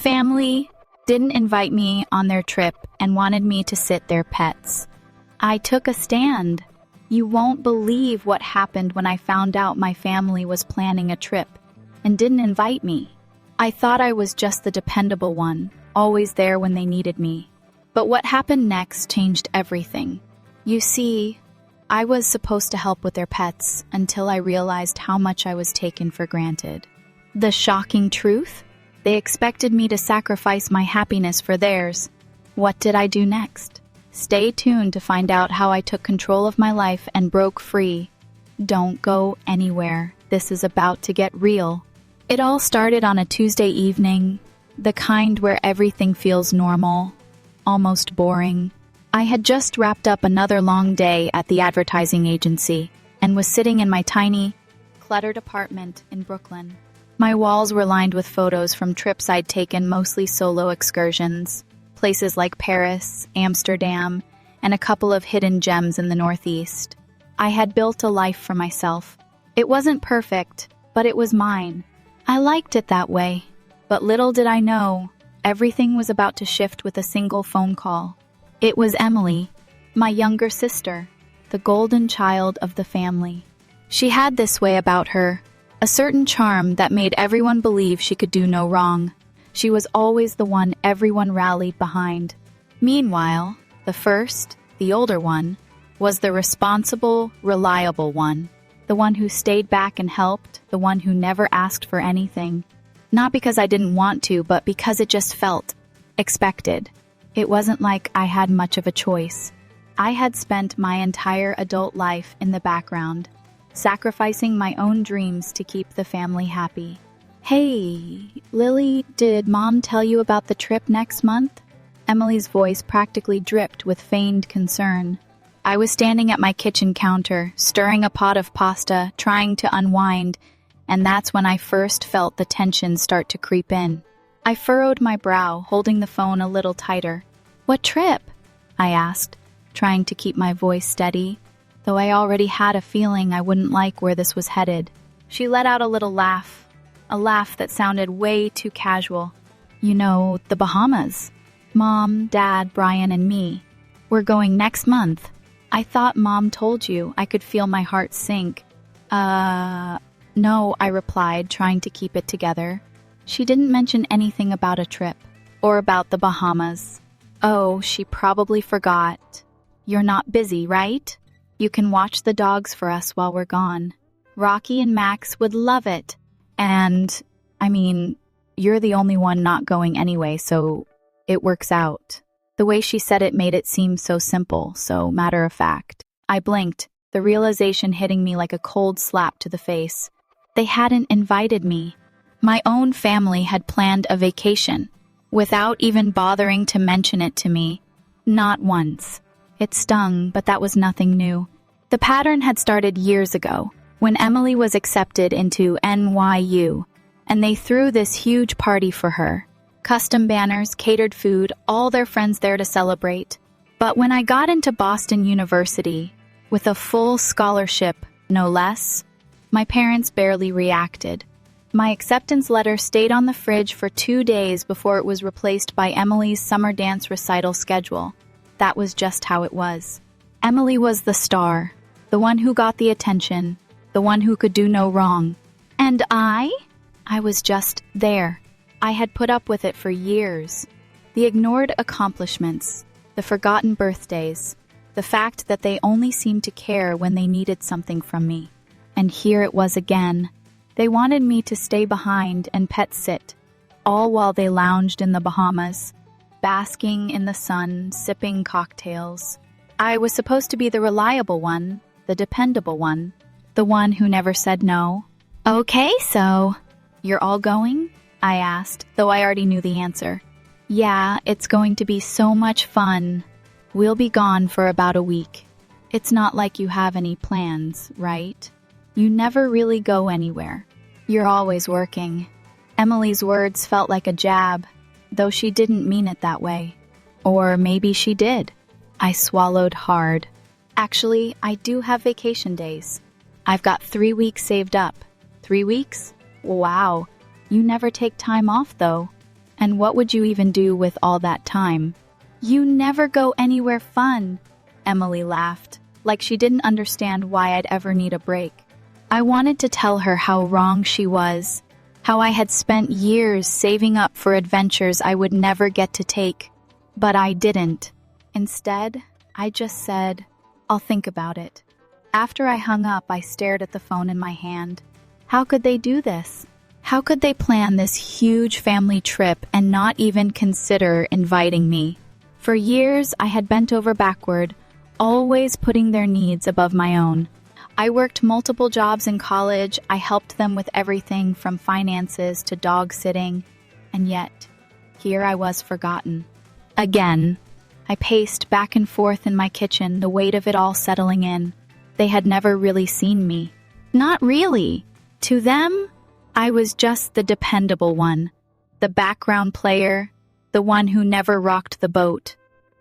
Family didn't invite me on their trip and wanted me to sit their pets. I took a stand. You won't believe what happened when I found out my family was planning a trip and didn't invite me. I thought I was just the dependable one, always there when they needed me. But what happened next changed everything. You see, I was supposed to help with their pets until I realized how much I was taken for granted. The shocking truth? They expected me to sacrifice my happiness for theirs. What did I do next? Stay tuned to find out how I took control of my life and broke free. Don't go anywhere. This is about to get real. It all started on a Tuesday evening, the kind where everything feels normal, almost boring. I had just wrapped up another long day at the advertising agency and was sitting in my tiny, cluttered apartment in Brooklyn. My walls were lined with photos from trips I'd taken, mostly solo excursions, places like Paris, Amsterdam, and a couple of hidden gems in the Northeast. I had built a life for myself. It wasn't perfect, but it was mine. I liked it that way. But little did I know, everything was about to shift with a single phone call. It was Emily, my younger sister, the golden child of the family. She had this way about her, a certain charm that made everyone believe she could do no wrong. She was always the one everyone rallied behind. Meanwhile, the first, the older one, was the responsible, reliable one. The one who stayed back and helped, the one who never asked for anything. Not because I didn't want to, but because it just felt expected. It wasn't like I had much of a choice. I had spent my entire adult life in the background, sacrificing my own dreams to keep the family happy. Hey, Lily, did Mom tell you about the trip next month? Emily's voice practically dripped with feigned concern. I was standing at my kitchen counter, stirring a pot of pasta, trying to unwind, and that's when I first felt the tension start to creep in. I furrowed my brow, holding the phone a little tighter. "What trip?" I asked, trying to keep my voice steady, though I already had a feeling I wouldn't like where this was headed. She let out a little laugh, a laugh that sounded way too casual. "You know, the Bahamas. Mom, Dad, Brian, and me. We're going next month." "I thought Mom told you." I could feel my heart sink. No, I replied, trying to keep it together. She didn't mention anything about a trip, or about the Bahamas. Oh, she probably forgot. "You're not busy, right? You can watch the dogs for us while we're gone. Rocky and Max would love it. And, you're the only one not going anyway, so it works out." The way she said it made it seem so simple, so matter of fact. I blinked, the realization hitting me like a cold slap to the face. They hadn't invited me. My own family had planned a vacation, without even bothering to mention it to me. Not once. It stung, but that was nothing new. The pattern had started years ago, when Emily was accepted into NYU, and they threw this huge party for her. Custom banners, catered food, all their friends there to celebrate. But when I got into Boston University, with a full scholarship, no less, my parents barely reacted. My acceptance letter stayed on the fridge for 2 days before it was replaced by Emily's summer dance recital schedule. That was just how it was. Emily was the star, the one who got the attention, the one who could do no wrong. And I was just there. I had put up with it for years. The ignored accomplishments, the forgotten birthdays, the fact that they only seemed to care when they needed something from me. And here it was again. They wanted me to stay behind and pet sit, all while they lounged in the Bahamas, basking in the sun, sipping cocktails. I was supposed to be the reliable one, the dependable one, the one who never said no. "Okay, so, you're all going?" I asked, though I already knew the answer. "Yeah, it's going to be so much fun. We'll be gone for about a week. It's not like you have any plans, right? You never really go anywhere. You're always working." Emily's words felt like a jab, though she didn't mean it that way. Or maybe she did. I swallowed hard. "Actually, I do have vacation days. I've got 3 weeks saved up." 3 weeks? Wow. "You never take time off, though." And what would you even do with all that time? You never go anywhere fun, Emily laughed, like she didn't understand why I'd ever need a break. I wanted to tell her how wrong she was, how I had spent years saving up for adventures I would never get to take. But I didn't. Instead, I just said, I'll think about it. After I hung up, I stared at the phone in my hand. How could they do this? How could they plan this huge family trip and not even consider inviting me? For years, I had bent over backward, always putting their needs above my own. I worked multiple jobs in college. I helped them with everything from finances to dog sitting. And yet, here I was forgotten. Again, I paced back and forth in my kitchen, the weight of it all settling in. They had never really seen me. Not really. To them, I was just the dependable one, the background player, the one who never rocked the boat.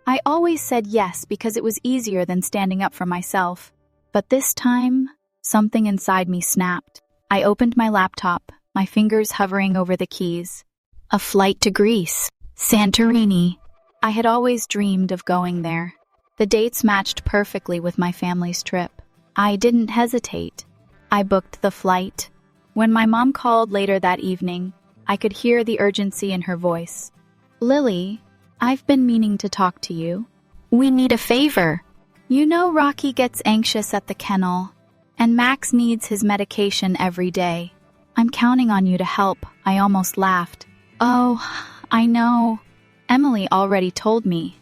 I always said yes because it was easier than standing up for myself. But this time, something inside me snapped. I opened my laptop, my fingers hovering over the keys. A flight to Greece, Santorini. I had always dreamed of going there. The dates matched perfectly with my family's trip. I didn't hesitate. I booked the flight. When my mom called later that evening, I could hear the urgency in her voice. Lily, I've been meaning to talk to you. We need a favor. You know Rocky gets anxious at the kennel, and Max needs his medication every day. I'm counting on you to help. I almost laughed. Oh, I know. Emily already told me.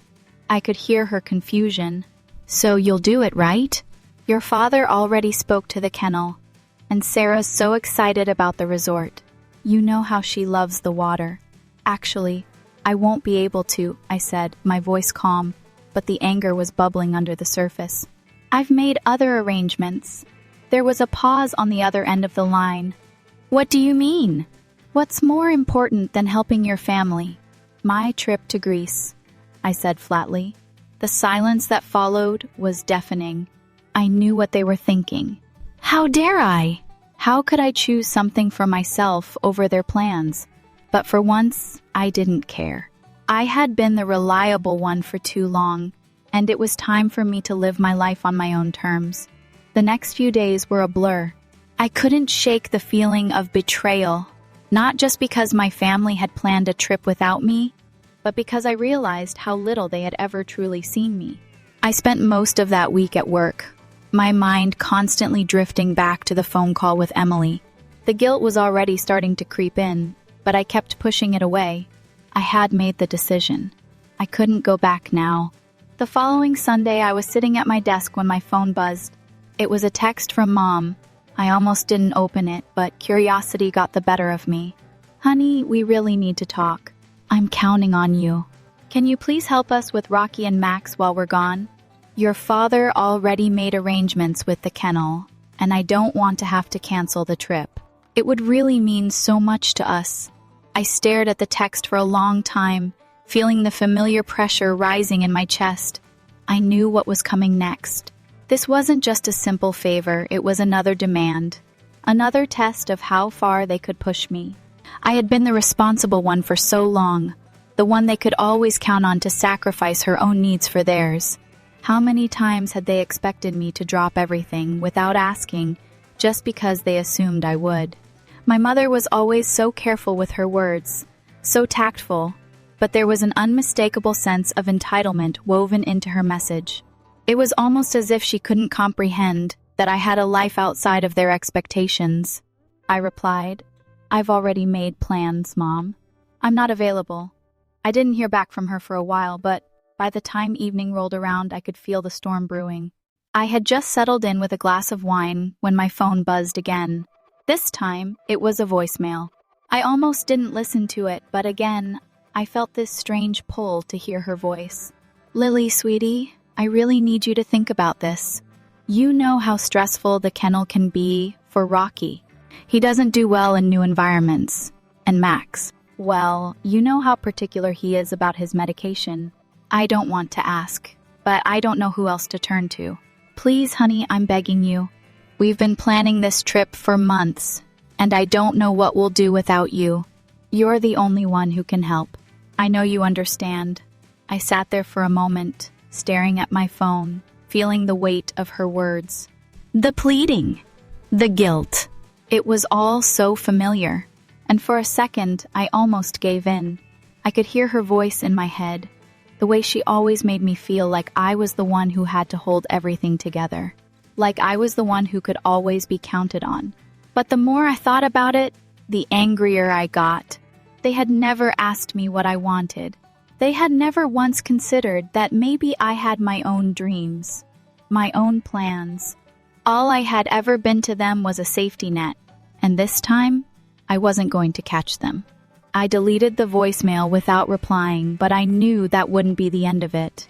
I could hear her confusion. So you'll do it, right? Your father already spoke to the kennel, and Sarah's so excited about the resort. You know how she loves the water. Actually, I won't be able to, I said, my voice calm, but the anger was bubbling under the surface. I've made other arrangements. There was a pause on the other end of the line. What do you mean? What's more important than helping your family? My trip to Greece, I said flatly. The silence that followed was deafening. I knew what they were thinking. How dare I? How could I choose something for myself over their plans? But for once, I didn't care. I had been the reliable one for too long, and it was time for me to live my life on my own terms. The next few days were a blur. I couldn't shake the feeling of betrayal, not just because my family had planned a trip without me, but because I realized how little they had ever truly seen me. I spent most of that week at work, my mind constantly drifting back to the phone call with Emily. The guilt was already starting to creep in, but I kept pushing it away. I had made the decision. I couldn't go back now. The following Sunday, I was sitting at my desk when my phone buzzed. It was a text from Mom. I almost didn't open it, but curiosity got the better of me. Honey, we really need to talk. I'm counting on you. Can you please help us with Rocky and Max while we're gone? Your father already made arrangements with the kennel, and I don't want to have to cancel the trip. It would really mean so much to us. I stared at the text for a long time, feeling the familiar pressure rising in my chest. I knew what was coming next. This wasn't just a simple favor, it was another demand. Another test of how far they could push me. I had been the responsible one for so long, the one they could always count on to sacrifice her own needs for theirs. How many times had they expected me to drop everything without asking, just because they assumed I would? My mother was always so careful with her words, so tactful, but there was an unmistakable sense of entitlement woven into her message. It was almost as if she couldn't comprehend that I had a life outside of their expectations. I replied, I've already made plans, Mom. I'm not available. I didn't hear back from her for a while, but by the time evening rolled around, I could feel the storm brewing. I had just settled in with a glass of wine when my phone buzzed again. This time, it was a voicemail. I almost didn't listen to it, but again, I felt this strange pull to hear her voice. Lily, sweetie, I really need you to think about this. You know how stressful the kennel can be for Rocky. He doesn't do well in new environments. And Max, well, you know how particular he is about his medication. I don't want to ask, but I don't know who else to turn to. Please, honey, I'm begging you. We've been planning this trip for months, and I don't know what we'll do without you. You're the only one who can help. I know you understand. I sat there for a moment, staring at my phone, feeling the weight of her words. The pleading. The guilt. It was all so familiar, and for a second I almost gave in. I could hear her voice in my head, the way she always made me feel like I was the one who had to hold everything together, like I was the one who could always be counted on. But the more I thought about it, the angrier I got. They had never asked me what I wanted. They had never once considered that maybe I had my own dreams, my own plans. All I had ever been to them was a safety net, and this time, I wasn't going to catch them. I deleted the voicemail without replying, but I knew that wouldn't be the end of it.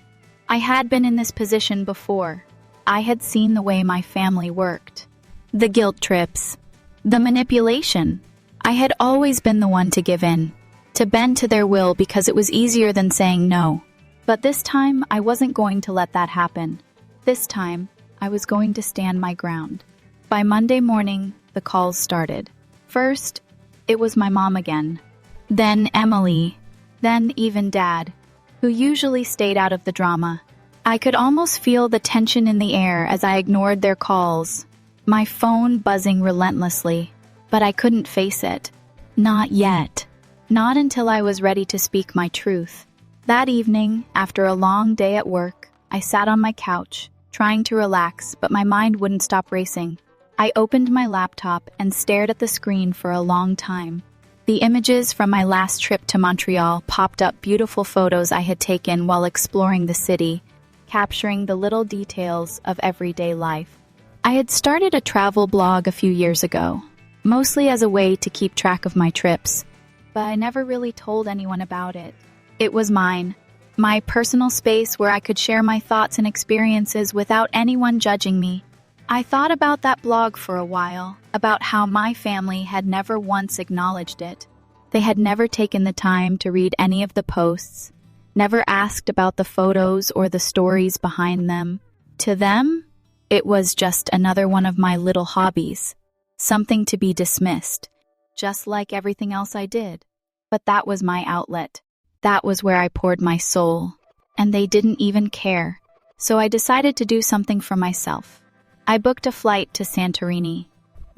I had been in this position before. I had seen the way my family worked. The guilt trips. The manipulation. I had always been the one to give in, to bend to their will because it was easier than saying no. But this time, I wasn't going to let that happen. This time, I was going to stand my ground. By Monday morning, the calls started. First, it was my mom again. Then Emily. Then even Dad, who usually stayed out of the drama. I could almost feel the tension in the air as I ignored their calls, my phone buzzing relentlessly. But I couldn't face it. Not yet. Not until I was ready to speak my truth. That evening, after a long day at work, I sat on my couch, trying to relax, but my mind wouldn't stop racing. I opened my laptop and stared at the screen for a long time. The images from my last trip to Montreal popped up, beautiful photos I had taken while exploring the city, capturing the little details of everyday life. I had started a travel blog a few years ago, mostly as a way to keep track of my trips, but I never really told anyone about it. It was mine, my personal space where I could share my thoughts and experiences without anyone judging me. I thought about that blog for a while, about how my family had never once acknowledged it. They had never taken the time to read any of the posts, never asked about the photos or the stories behind them. To them, it was just another one of my little hobbies, something to be dismissed, just like everything else I did. But that was my outlet. That was where I poured my soul, and they didn't even care. So I decided to do something for myself. I booked a flight to Santorini,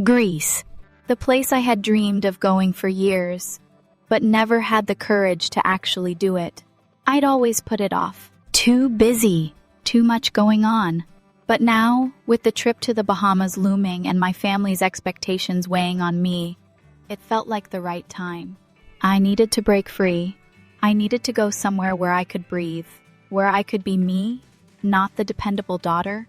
Greece, the place I had dreamed of going for years, but never had the courage to actually do it. I'd always put it off. Too busy, too much going on. But now, with the trip to the Bahamas looming and my family's expectations weighing on me, it felt like the right time. I needed to break free. I needed to go somewhere where I could breathe, where I could be me, not the dependable daughter,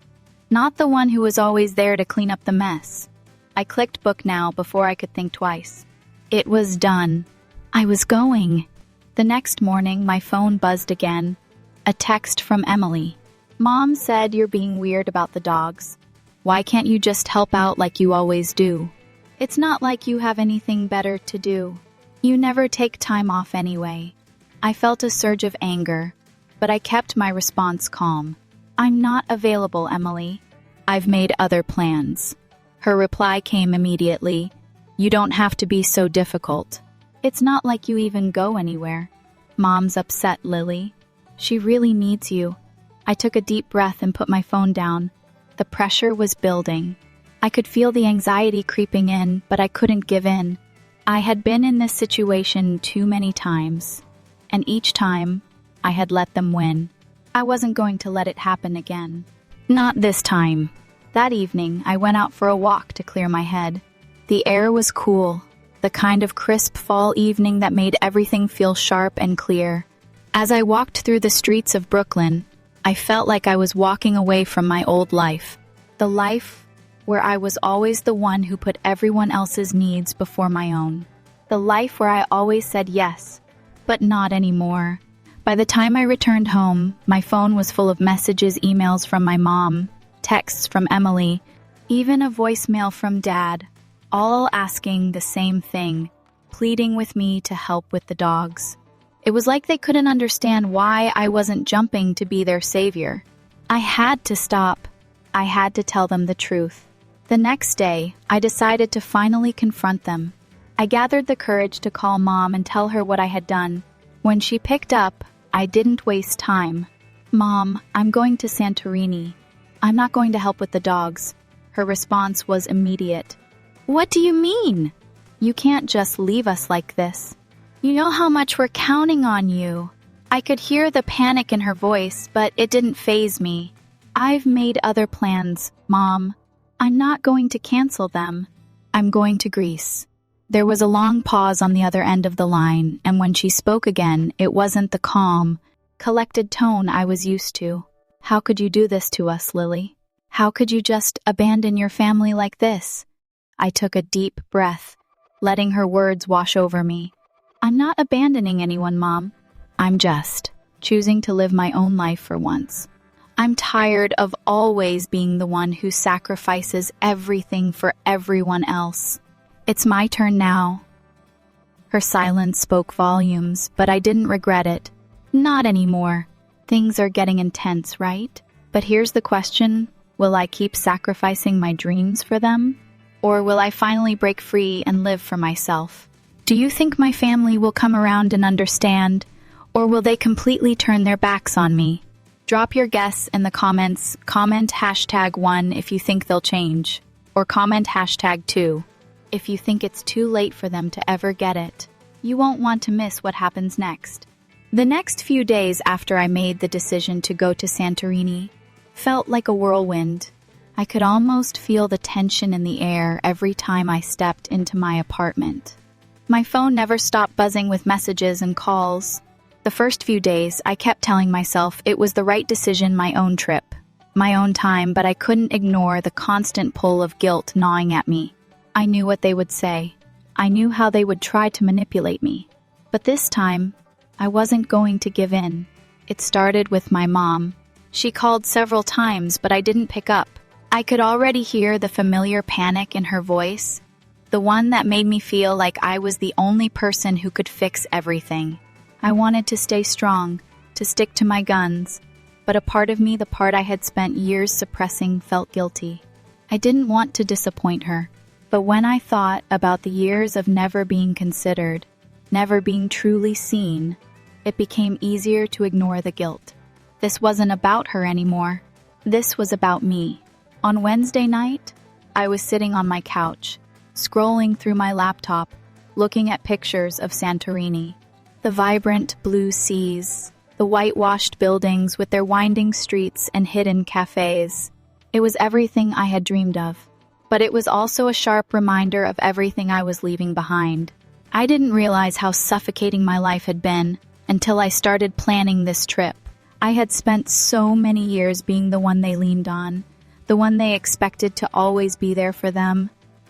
not the one who was always there to clean up the mess. I clicked book now before I could think twice. It was done. I was going. The next morning, my phone buzzed again. A text from Emily. Mom said you're being weird about the dogs. Why can't you just help out like you always do? It's not like you have anything better to do. You never take time off anyway. I felt a surge of anger, but I kept my response calm. I'm not available, Emily. I've made other plans. Her reply came immediately. You don't have to be so difficult. It's not like you even go anywhere. Mom's upset, Lily. She really needs you. I took a deep breath and put my phone down. The pressure was building. I could feel the anxiety creeping in, but I couldn't give in. I had been in this situation too many times, and each time, I had let them win. I wasn't going to let it happen again. Not this time. That evening, I went out for a walk to clear my head. The air was cool, the kind of crisp fall evening that made everything feel sharp and clear. As I walked through the streets of Brooklyn, I felt like I was walking away from my old life. The life where I was always the one who put everyone else's needs before my own. The life where I always said yes, but not anymore. By the time I returned home, my phone was full of messages, emails from my mom, texts from Emily, even a voicemail from Dad, all asking the same thing, pleading with me to help with the dogs. It was like they couldn't understand why I wasn't jumping to be their savior. I had to stop. I had to tell them the truth. The next day, I decided to finally confront them. I gathered the courage to call Mom and tell her what I had done. When she picked up, I didn't waste time. "Mom, I'm going to Santorini. I'm not going to help with the dogs." Her response was immediate. "What do you mean? You can't just leave us like this. You know how much we're counting on you." I could hear the panic in her voice, but it didn't faze me. "I've made other plans, Mom. I'm not going to cancel them. I'm going to Greece." There was a long pause on the other end of the line, and when she spoke again, it wasn't the calm, collected tone I was used to. "How could you do this to us, Lily? How could you just abandon your family like this?" I took a deep breath, letting her words wash over me. "I'm not abandoning anyone, Mom. I'm just choosing to live my own life for once. I'm tired of always being the one who sacrifices everything for everyone else. It's my turn now." Her silence spoke volumes, but I didn't regret it. Not anymore. Things are getting intense, right? But here's the question: will I keep sacrificing my dreams for them? Or will I finally break free and live for myself? Do you think my family will come around and understand? Or will they completely turn their backs on me? Drop your guess in the comments. Comment #1 if you think they'll change. Or comment #2 if you think it's too late for them to ever get it. You won't want to miss what happens next. The next few days after I made the decision to go to Santorini felt like a whirlwind. I could almost feel the tension in the air every time I stepped into my apartment. My phone never stopped buzzing with messages and calls. The first few days, I kept telling myself it was the right decision, my own trip, my own time, but I couldn't ignore the constant pull of guilt gnawing at me. I knew what they would say. I knew how they would try to manipulate me. But this time, I wasn't going to give in. It started with my mom. She called several times, but I didn't pick up. I could already hear the familiar panic in her voice, the one that made me feel like I was the only person who could fix everything. I wanted to stay strong, to stick to my guns, but a part of me, the part I had spent years suppressing, felt guilty. I didn't want to disappoint her, but when I thought about the years of never being considered, never being truly seen, it became easier to ignore the guilt. This wasn't about her anymore. This was about me. On Wednesday night, I was sitting on my couch, scrolling through my laptop, looking at pictures of Santorini. The vibrant blue seas, the whitewashed buildings with their winding streets and hidden cafes. It was everything I had dreamed of, but it was also a sharp reminder of everything I was leaving behind. I didn't realize how suffocating my life had been until I started planning this trip. I had spent so many years being the one they leaned on, the one they expected to always be there for them.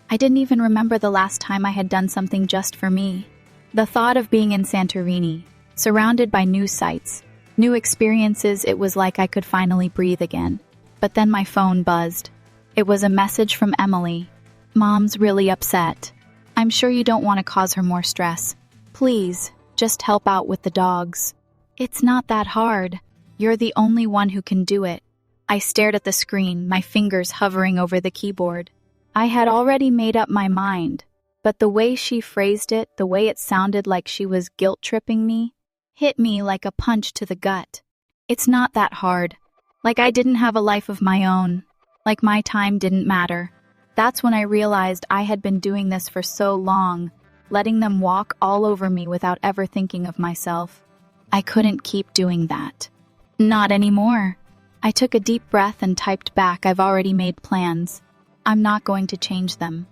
I didn't even remember the last time I had done something just for me. The thought of being in Santorini, surrounded by new sights, new experiences, it was like I could finally breathe again. But then my phone buzzed. It was a message from Emily. "Mom's really upset. I'm sure you don't want to cause her more stress. Please, just help out with the dogs." "It's not that hard. You're the only one who can do it." I stared at the screen, my fingers hovering over the keyboard. I had already made up my mind, but the way she phrased it, the way it sounded like she was guilt-tripping me, hit me like a punch to the gut. It's not that hard. Like I didn't have a life of my own. Like my time didn't matter. That's when I realized I had been doing this for so long, letting them walk all over me without ever thinking of myself. I couldn't keep doing that. Not anymore. I took a deep breath and typed back, "I've already made plans. I'm not going to change them."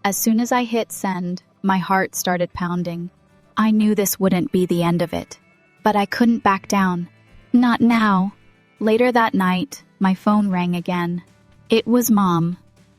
As soon as I hit send, my heart started pounding. I knew this wouldn't be the end of it, but I couldn't back down. Not now. Later that night, my phone rang again. It was Mom.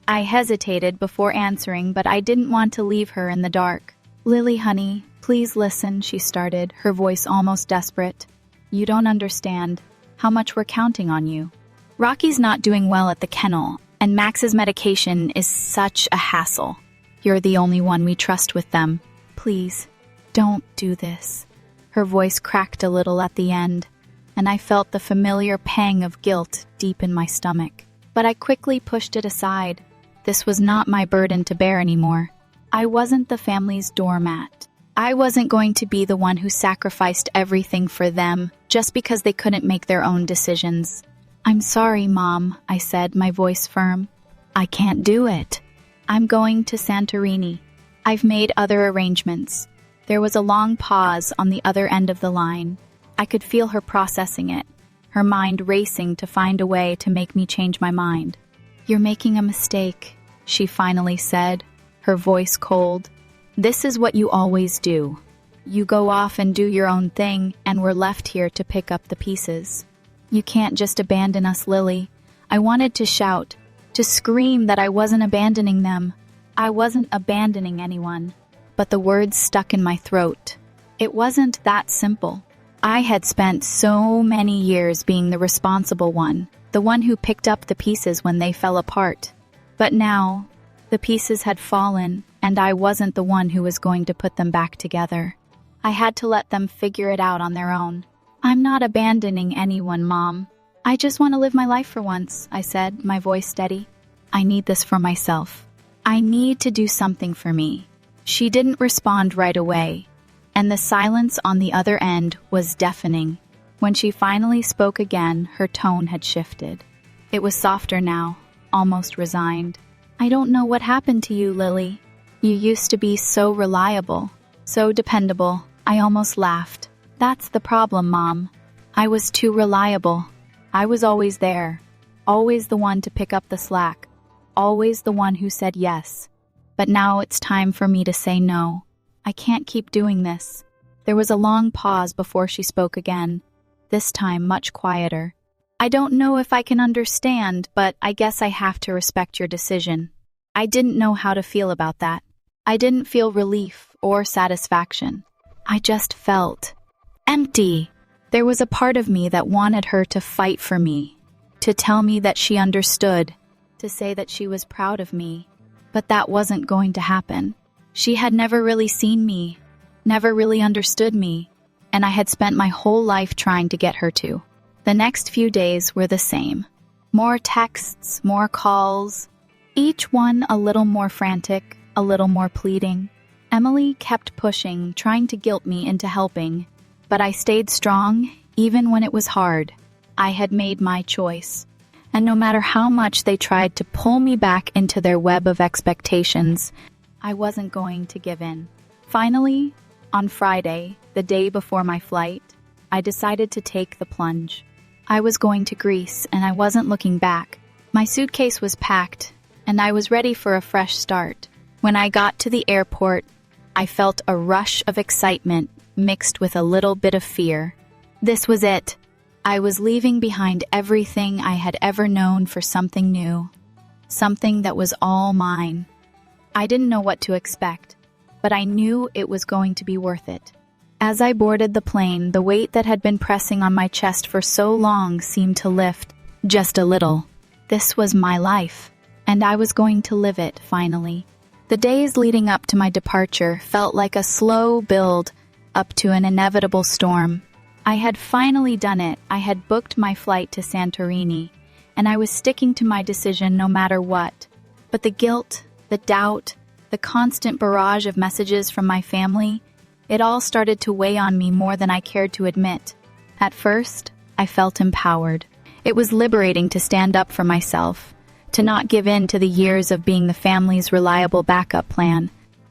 I hesitated before answering, but I didn't want to leave her in the dark. "Lily, honey, please listen," she started, her voice almost desperate. "You don't understand how much we're counting on you. Rocky's not doing well at the kennel, and Max's medication is such a hassle. You're the only one we trust with them. Please, don't do this." Her voice cracked a little at the end, and I felt the familiar pang of guilt deep in my stomach. But I quickly pushed it aside. This was not my burden to bear anymore. I wasn't the family's doormat. I wasn't going to be the one who sacrificed everything for them just because they couldn't make their own decisions. "I'm sorry, Mom," I said, my voice firm. "I can't do it. I'm going to Santorini. I've made other arrangements." There was a long pause on the other end of the line. I could feel her processing it, her mind racing to find a way to make me change my mind. "You're making a mistake," she finally said, her voice cold. "This is what you always do. You go off and do your own thing, and we're left here to pick up the pieces. You can't just abandon us, Lily." I wanted to shout, to scream that I wasn't abandoning them. I wasn't abandoning anyone. But the words stuck in my throat. It wasn't that simple. I had spent so many years being the responsible one, the one who picked up the pieces when they fell apart. But now, the pieces had fallen, and I wasn't the one who was going to put them back together. I had to let them figure it out on their own. "I'm not abandoning anyone, Mom. I just want to live my life for once," I said, my voice steady. "I need this for myself. I need to do something for me." She didn't respond right away, and the silence on the other end was deafening. When she finally spoke again, her tone had shifted. It was softer now, almost resigned. "I don't know what happened to you, Lily. You used to be so reliable, so dependable." I almost laughed. "That's the problem, Mom. I was too reliable. I was always there, always the one to pick up the slack, always the one who said yes. But now it's time for me to say no. I can't keep doing this." There was a long pause before she spoke again, this time much quieter. "I don't know if I can understand, but I guess I have to respect your decision." I didn't know how to feel about that. I didn't feel relief or satisfaction. I just felt empty. There was a part of me that wanted her to fight for me, to tell me that she understood, to say that she was proud of me. But that wasn't going to happen. She had never really seen me, never really understood me, and I had spent my whole life trying to get her to. The next few days were the same. More texts, more calls, each one a little more frantic, a little more pleading. Emily kept pushing, trying to guilt me into helping, but I stayed strong, even when it was hard. I had made my choice. And no matter how much they tried to pull me back into their web of expectations, I wasn't going to give in. Finally, on Friday, the day before my flight, I decided to take the plunge. I was going to Greece, and I wasn't looking back. My suitcase was packed, and I was ready for a fresh start. When I got to the airport, I felt a rush of excitement mixed with a little bit of fear. This was it. I was leaving behind everything I had ever known for something new, something that was all mine. I didn't know what to expect, but I knew it was going to be worth it. As I boarded the plane, the weight that had been pressing on my chest for so long seemed to lift, just a little. This was my life, and I was going to live it, finally. The days leading up to my departure felt like a slow build up to an inevitable storm. I had finally done it. I had booked my flight to Santorini, and I was sticking to my decision no matter what. But the guilt, the doubt, the constant barrage of messages from my family, it all started to weigh on me more than I cared to admit. At first, I felt empowered. It was liberating to stand up for myself, to not give in to the years of being the family's reliable backup plan.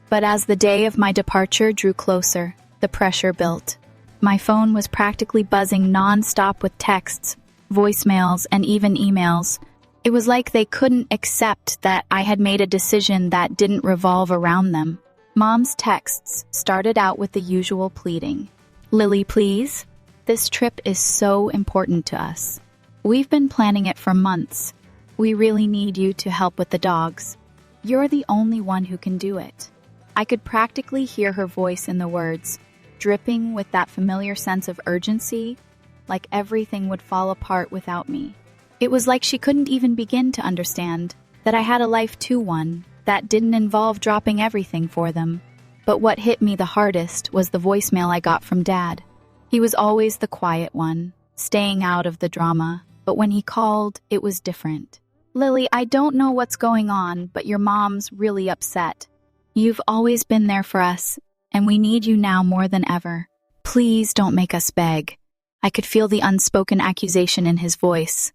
But as the day of my departure drew closer, the pressure built. My phone was practically buzzing non-stop with texts, voicemails, and even emails. It was like they couldn't accept that I had made a decision that didn't revolve around them. Mom's texts started out with the usual pleading. "Lily, please. This trip is so important to us. We've been planning it for months. We really need you to help with the dogs. You're the only one who can do it." I could practically hear her voice in the words, dripping with that familiar sense of urgency, like everything would fall apart without me. It was like she couldn't even begin to understand that I had a life too, one that didn't involve dropping everything for them. But what hit me the hardest was the voicemail I got from Dad. He was always the quiet one, staying out of the drama, but when he called, it was different. "Lily, I don't know what's going on, but your mom's really upset. You've always been there for us, and we need you now more than ever. Please don't make us beg. I could feel the unspoken accusation in his voice,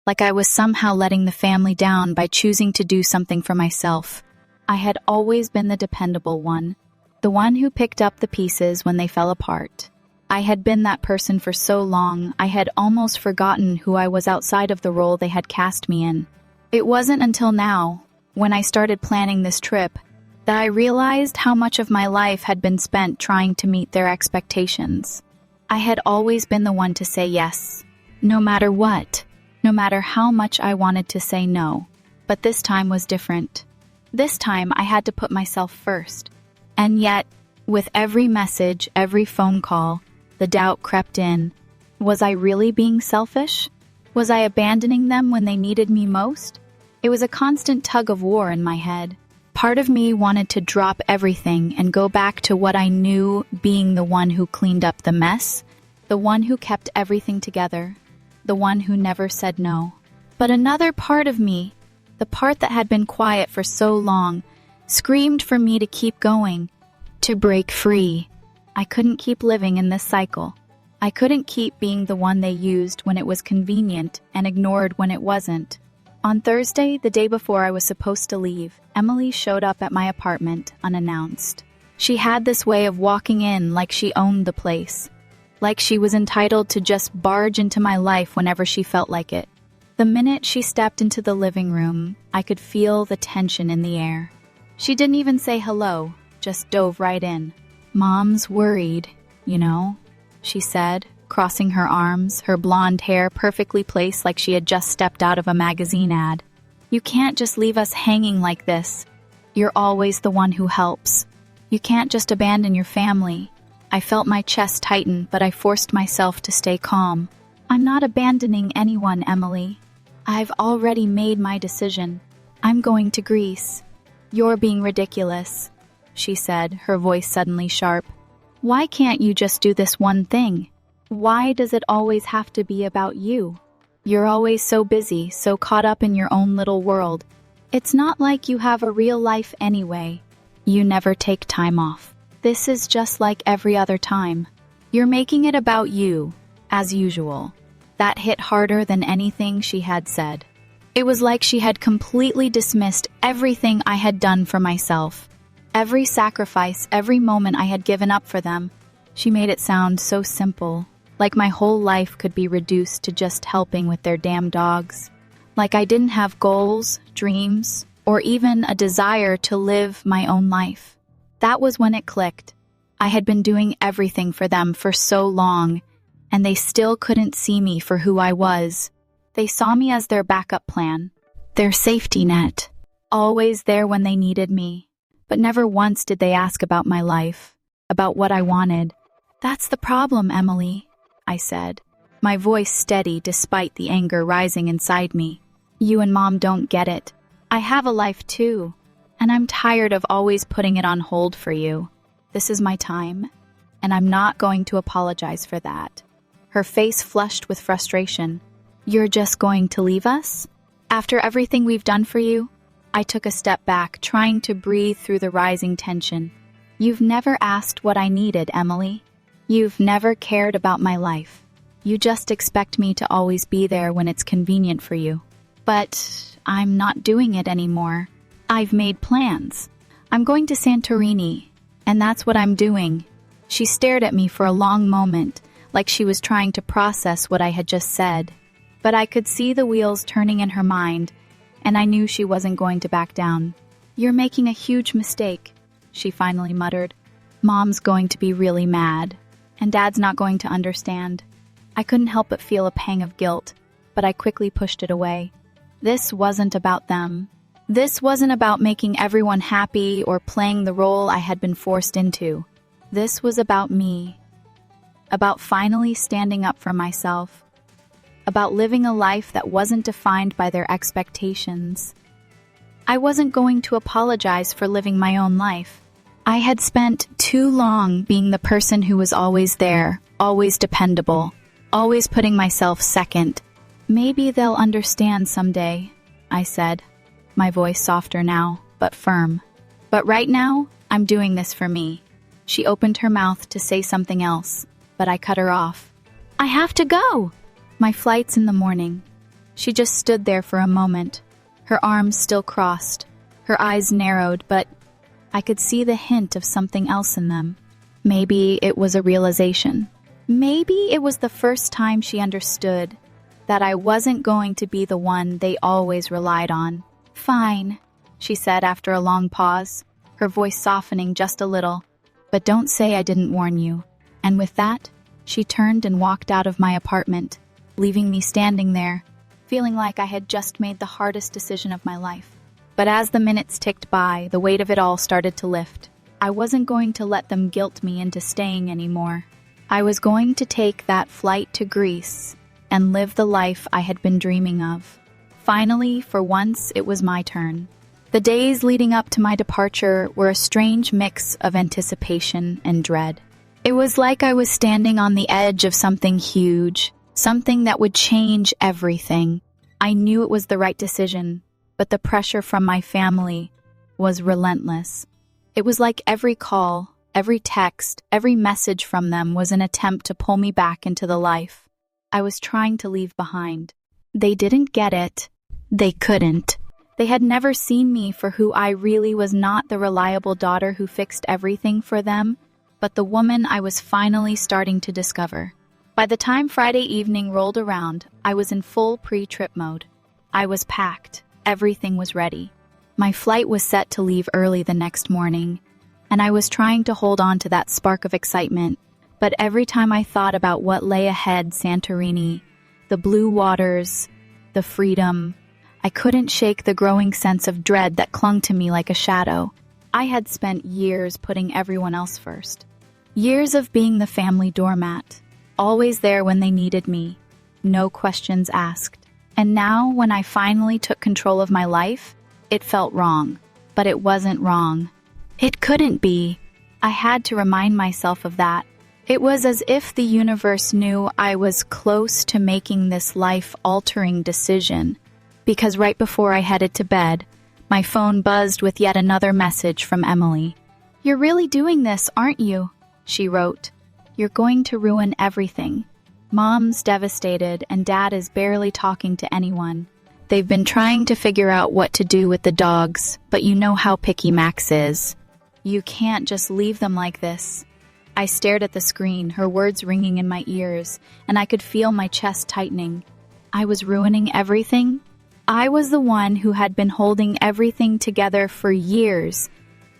like I was somehow letting the family down by choosing to do something for myself. I had always been the dependable one, the one who picked up the pieces when they fell apart. I had been that person for so long, I had almost forgotten who I was outside of the role they had cast me in. It wasn't until now, when I started planning this trip, that I realized how much of my life had been spent trying to meet their expectations. I had always been the one to say yes, no matter what, no matter how much I wanted to say no. But this time was different. This time I had to put myself first. And yet, with every message, every phone call, the doubt crept in. Was I really being selfish? Was I abandoning them when they needed me most? It was a constant tug of war in my head. Part of me wanted to drop everything and go back to what I knew, being the one who cleaned up the mess, the one who kept everything together, the one who never said no. But another part of me, the part that had been quiet for so long, screamed for me to keep going, to break free. I couldn't keep living in this cycle. I couldn't keep being the one they used when it was convenient and ignored when it wasn't. On Thursday, the day before I was supposed to leave, Emily showed up at my apartment unannounced. She had this way of walking in like she owned the place, like she was entitled to just barge into my life whenever she felt like it. The minute she stepped into the living room, I could feel the tension in the air. She didn't even say hello, just dove right in. "Mom's worried, you know," she said, crossing her arms, her blonde hair perfectly placed like she had just stepped out of a magazine ad. "You can't just leave us hanging like this. You're always the one who helps. You can't just abandon your family." I felt my chest tighten, but I forced myself to stay calm. "I'm not abandoning anyone, Emily. I've already made my decision. I'm going to Greece." "You're being ridiculous," she said, her voice suddenly sharp. "Why can't you just do this one thing? Why does it always have to be about you? You're always so busy, so caught up in your own little world. It's not like you have a real life anyway. You never take time off. This is just like every other time. You're making it about you, as usual." That hit harder than anything she had said. It was like she had completely dismissed everything I had done for myself. Every sacrifice, every moment I had given up for them. She made it sound so simple, like my whole life could be reduced to just helping with their damn dogs. Like I didn't have goals, dreams, or even a desire to live my own life. That was when it clicked. I had been doing everything for them for so long, and they still couldn't see me for who I was. They saw me as their backup plan, their safety net, always there when they needed me. But never once did they ask about my life, about what I wanted. "That's the problem, Emily," I said, my voice steady despite the anger rising inside me. "You and Mom don't get it. I have a life too, and I'm tired of always putting it on hold for you. This is my time, and I'm not going to apologize for that." Her face flushed with frustration. "You're just going to leave us? After everything we've done for you?" I took a step back, trying to breathe through the rising tension. "You've never asked what I needed, Emily. You've never cared about my life. You just expect me to always be there when it's convenient for you. But I'm not doing it anymore. I've made plans. I'm going to Santorini, and that's what I'm doing." She stared at me for a long moment, like she was trying to process what I had just said. But I could see the wheels turning in her mind, and I knew she wasn't going to back down. "You're making a huge mistake," she finally muttered. "Mom's going to be really mad, and Dad's not going to understand." I couldn't help but feel a pang of guilt, but I quickly pushed it away. This wasn't about them. This wasn't about making everyone happy or playing the role I had been forced into. This was about me. About finally standing up for myself. About living a life that wasn't defined by their expectations. I wasn't going to apologize for living my own life. I had spent too long being the person who was always there, always dependable, always putting myself second. "Maybe they'll understand someday," I said, my voice softer now, but firm. But right now, I'm doing this for me. She opened her mouth to say something else, but I cut her off. I have to go! My flight's in the morning. She just stood there for a moment, her arms still crossed, her eyes narrowed, but I could see the hint of something else in them. Maybe it was a realization. Maybe it was the first time she understood that I wasn't going to be the one they always relied on. Fine, she said after a long pause, her voice softening just a little. But don't say I didn't warn you. And with that, she turned and walked out of my apartment, leaving me standing there, feeling like I had just made the hardest decision of my life. But as the minutes ticked by, the weight of it all started to lift. I wasn't going to let them guilt me into staying anymore. I was going to take that flight to Greece and live the life I had been dreaming of. Finally, for once, it was my turn. The days leading up to my departure were a strange mix of anticipation and dread. It was like I was standing on the edge of something huge, something that would change everything. I knew it was the right decision, but the pressure from my family was relentless. It was like every call, every text, every message from them was an attempt to pull me back into the life I was trying to leave behind. They didn't get it. They couldn't. They had never seen me for who I really was, not the reliable daughter who fixed everything for them, but the woman I was finally starting to discover. By the time Friday evening rolled around, I was in full pre-trip mode. I was packed. Everything was ready. My flight was set to leave early the next morning, and I was trying to hold on to that spark of excitement. But every time I thought about what lay ahead, Santorini, the blue waters, the freedom, I couldn't shake the growing sense of dread that clung to me like a shadow. I had spent years putting everyone else first. Years of being the family doormat, always there when they needed me, no questions asked. And now, when I finally took control of my life, it felt wrong. But it wasn't wrong. It couldn't be. I had to remind myself of that. It was as if the universe knew I was close to making this life-altering decision. Because right before I headed to bed, my phone buzzed with yet another message from Emily. "You're really doing this, aren't you?" she wrote. "You're going to ruin everything. Mom's devastated and Dad is barely talking to anyone. They've been trying to figure out what to do with the dogs, but you know how picky Max is. You can't just leave them like this." I stared at the screen, her words ringing in my ears, and I could feel my chest tightening. I was ruining everything? I was the one who had been holding everything together for years,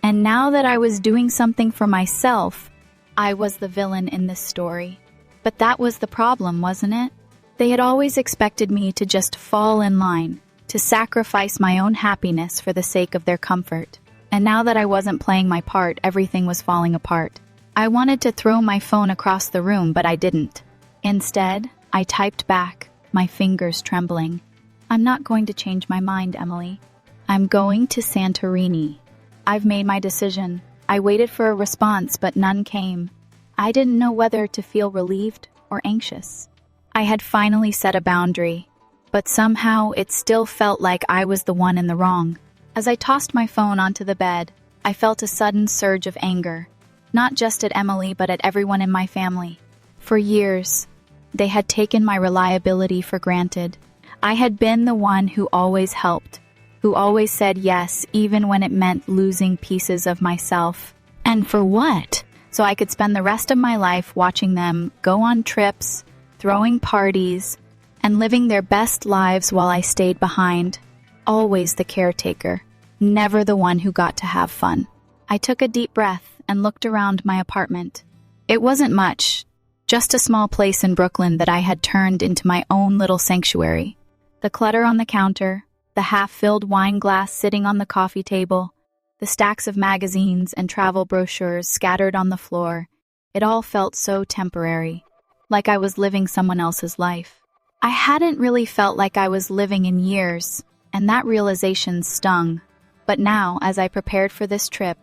and now that I was doing something for myself, I was the villain in this story. But that was the problem, wasn't it? They had always expected me to just fall in line, to sacrifice my own happiness for the sake of their comfort. And now that I wasn't playing my part, everything was falling apart. I wanted to throw my phone across the room, but I didn't. Instead, I typed back, my fingers trembling. "I'm not going to change my mind, Emily. I'm going to Santorini. I've made my decision." I waited for a response, but none came. I didn't know whether to feel relieved or anxious. I had finally set a boundary, but somehow it still felt like I was the one in the wrong. As I tossed my phone onto the bed, I felt a sudden surge of anger, not just at Emily, but at everyone in my family. For years, they had taken my reliability for granted. I had been the one who always helped, who always said yes, even when it meant losing pieces of myself. And for what? So I could spend the rest of my life watching them go on trips, throwing parties, and living their best lives while I stayed behind. Always the caretaker, never the one who got to have fun. I took a deep breath and looked around my apartment. It wasn't much, just a small place in Brooklyn that I had turned into my own little sanctuary. The clutter on the counter, the half-filled wine glass sitting on the coffee table, the stacks of magazines and travel brochures scattered on the floor, it all felt so temporary, like I was living someone else's life. I hadn't really felt like I was living in years, and that realization stung. But now, as I prepared for this trip,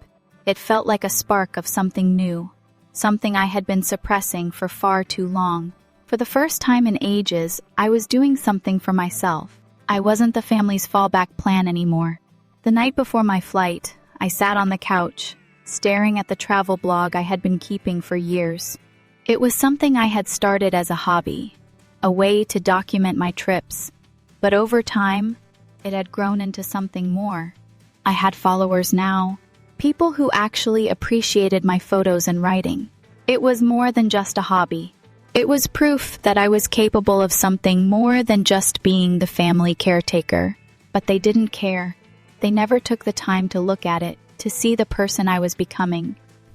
it felt like a spark of something new, something I had been suppressing for far too long. For the first time in ages, I was doing something for myself. I wasn't the family's fallback plan anymore. The night before my flight, I sat on the couch, staring at the travel blog I had been keeping for years. It was something I had started as a hobby, a way to document my trips, but over time, it had grown into something more. I had followers now, people who actually appreciated my photos and writing. It was more than just a hobby. It was proof that I was capable of something more than just being the family caretaker. But they didn't care. They never took the time to look at it, to see the person I was becoming.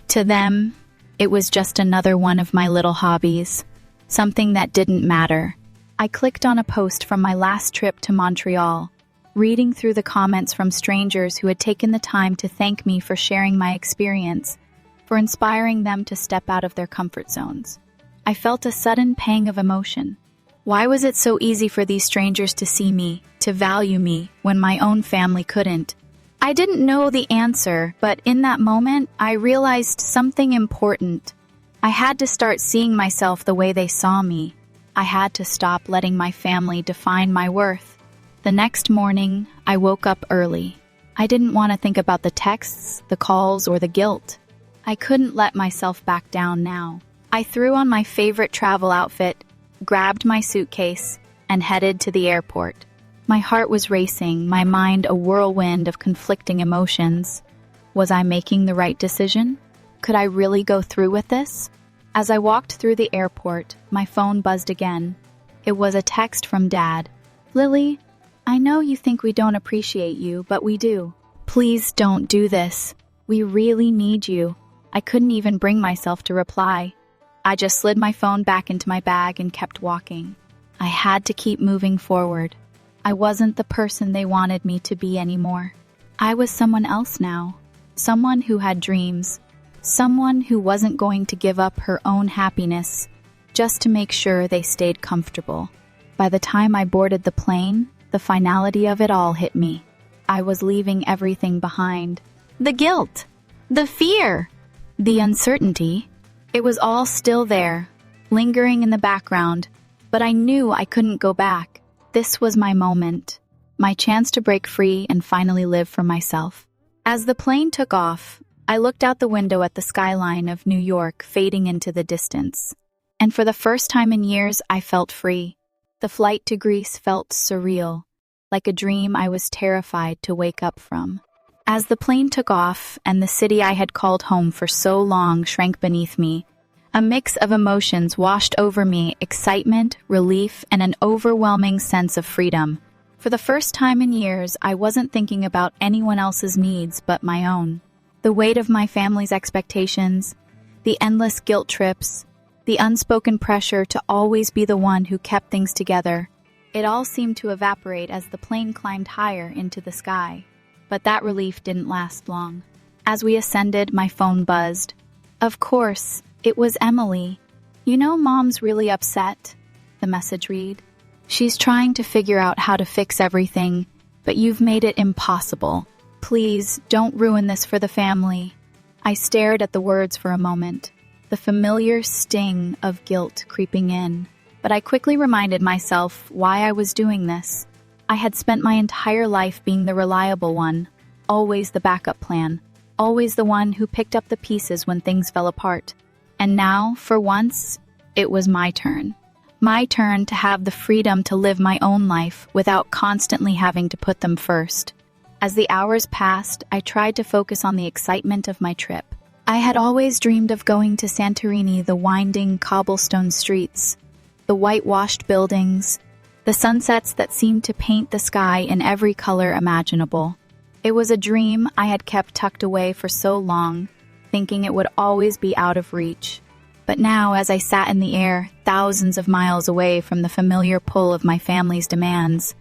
To them, it was just another one of my little hobbies, something that didn't matter. I clicked on a post from my last trip to Montreal, reading through the comments from strangers who had taken the time to thank me for sharing my experience, for inspiring them to step out of their comfort zones. I felt a sudden pang of emotion. Why was it so easy for these strangers to see me, to value me, when my own family couldn't? I didn't know the answer, but in that moment, I realized something important. I had to start seeing myself the way they saw me. I had to stop letting my family define my worth. The next morning, I woke up early. I didn't want to think about the texts, the calls, or the guilt. I couldn't let myself back down now. I threw on my favorite travel outfit, grabbed my suitcase, and headed to the airport. My heart was racing, my mind a whirlwind of conflicting emotions. Was I making the right decision? Could I really go through with this? As I walked through the airport, my phone buzzed again. It was a text from Dad. "Lily, I know you think we don't appreciate you, but we do. Please don't do this. We really need you." I couldn't even bring myself to reply. I just slid my phone back into my bag and kept walking. I had to keep moving forward. I wasn't the person they wanted me to be anymore. I was someone else now. Someone who had dreams. Someone who wasn't going to give up her own happiness just to make sure they stayed comfortable. By the time I boarded the plane, the finality of it all hit me. I was leaving everything behind. The guilt, the fear, the uncertainty. It was all still there, lingering in the background, but I knew I couldn't go back. This was my moment, my chance to break free and finally live for myself. As the plane took off, I looked out the window at the skyline of New York fading into the distance. And for the first time in years, I felt free. The flight to Greece felt surreal, like a dream I was terrified to wake up from. As the plane took off and the city I had called home for so long shrank beneath me, a mix of emotions washed over me: excitement, relief, and an overwhelming sense of freedom. For the first time in years, I wasn't thinking about anyone else's needs but my own. The weight of my family's expectations, the endless guilt trips, the unspoken pressure to always be the one who kept things together, it all seemed to evaporate as the plane climbed higher into the sky. But that relief didn't last long. As we ascended, my phone buzzed. Of course, it was Emily. "You know, Mom's really upset," the message read. "She's trying to figure out how to fix everything, but you've made it impossible. Please, don't ruin this for the family." I stared at the words for a moment, the familiar sting of guilt creeping in. But I quickly reminded myself why I was doing this. I had spent my entire life being the reliable one, always the backup plan, always the one who picked up the pieces when things fell apart. And now, for once, it was my turn. My turn to have the freedom to live my own life without constantly having to put them first. As the hours passed, I tried to focus on the excitement of my trip. I had always dreamed of going to Santorini, the winding cobblestone streets, the whitewashed buildings, the sunsets that seemed to paint the sky in every color imaginable. It was a dream I had kept tucked away for so long, thinking it would always be out of reach. But now, as I sat in the air, thousands of miles away from the familiar pull of my family's demands,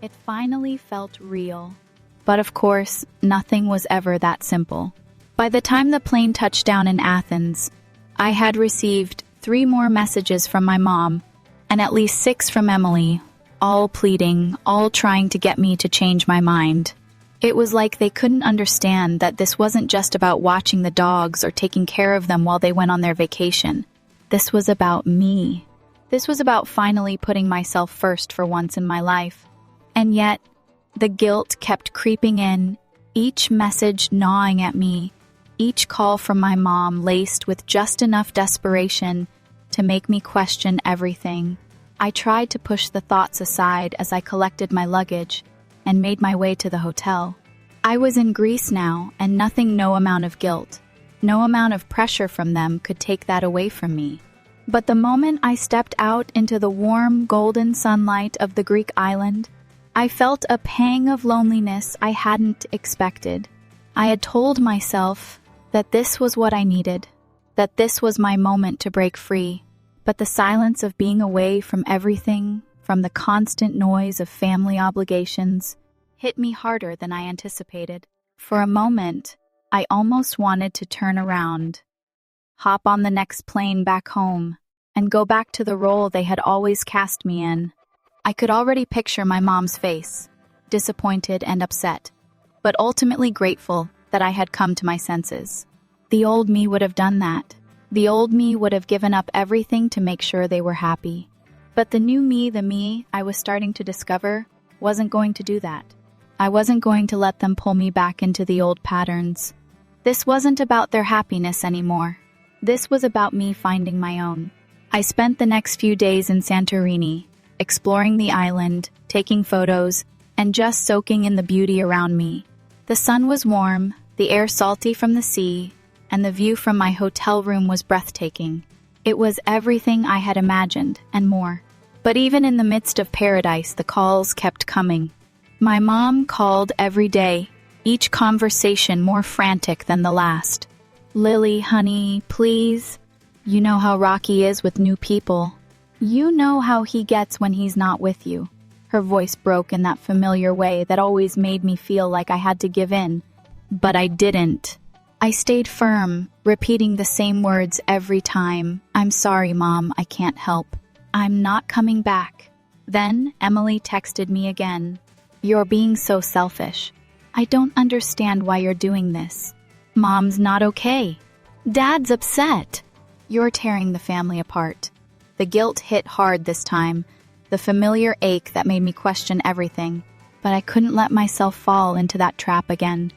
it finally felt real. But of course, nothing was ever that simple. By the time the plane touched down in Athens, I had received 3 more messages from my mom, and at least 6 from Emily, all pleading, all trying to get me to change my mind. It was like they couldn't understand that this wasn't just about watching the dogs or taking care of them while they went on their vacation. This was about me. This was about finally putting myself first for once in my life. And yet, the guilt kept creeping in, each message gnawing at me, each call from my mom laced with just enough desperation to make me question everything. I tried to push the thoughts aside as I collected my luggage and made my way to the hotel. I was in Greece now, and no amount of guilt, no amount of pressure from them could take that away from me. But the moment I stepped out into the warm, golden sunlight of the Greek island, I felt a pang of loneliness I hadn't expected. I had told myself that this was what I needed, that this was my moment to break free. But the silence of being away from everything, from the constant noise of family obligations, hit me harder than I anticipated. For a moment, I almost wanted to turn around, hop on the next plane back home, and go back to the role they had always cast me in. I could already picture my mom's face, disappointed and upset, but ultimately grateful that I had come to my senses. The old me would have done that. The old me would have given up everything to make sure they were happy. But the new me, the me I was starting to discover, wasn't going to do that. I wasn't going to let them pull me back into the old patterns. This wasn't about their happiness anymore. This was about me finding my own. I spent the next few days in Santorini, exploring the island, taking photos, and just soaking in the beauty around me. The sun was warm, the air salty from the sea, and the view from my hotel room was breathtaking. It was everything I had imagined, and more. But even in the midst of paradise, the calls kept coming. My mom called every day, each conversation more frantic than the last. "Lily, honey, please. You know how Rocky is with new people. You know how he gets when he's not with you." Her voice broke in that familiar way that always made me feel like I had to give in. But I didn't. I stayed firm, repeating the same words every time. "I'm sorry, Mom, I can't help. I'm not coming back." Then Emily texted me again. "You're being so selfish. I don't understand why you're doing this. Mom's not okay. Dad's upset. You're tearing the family apart." The guilt hit hard this time, the familiar ache that made me question everything. But I couldn't let myself fall into that trap again.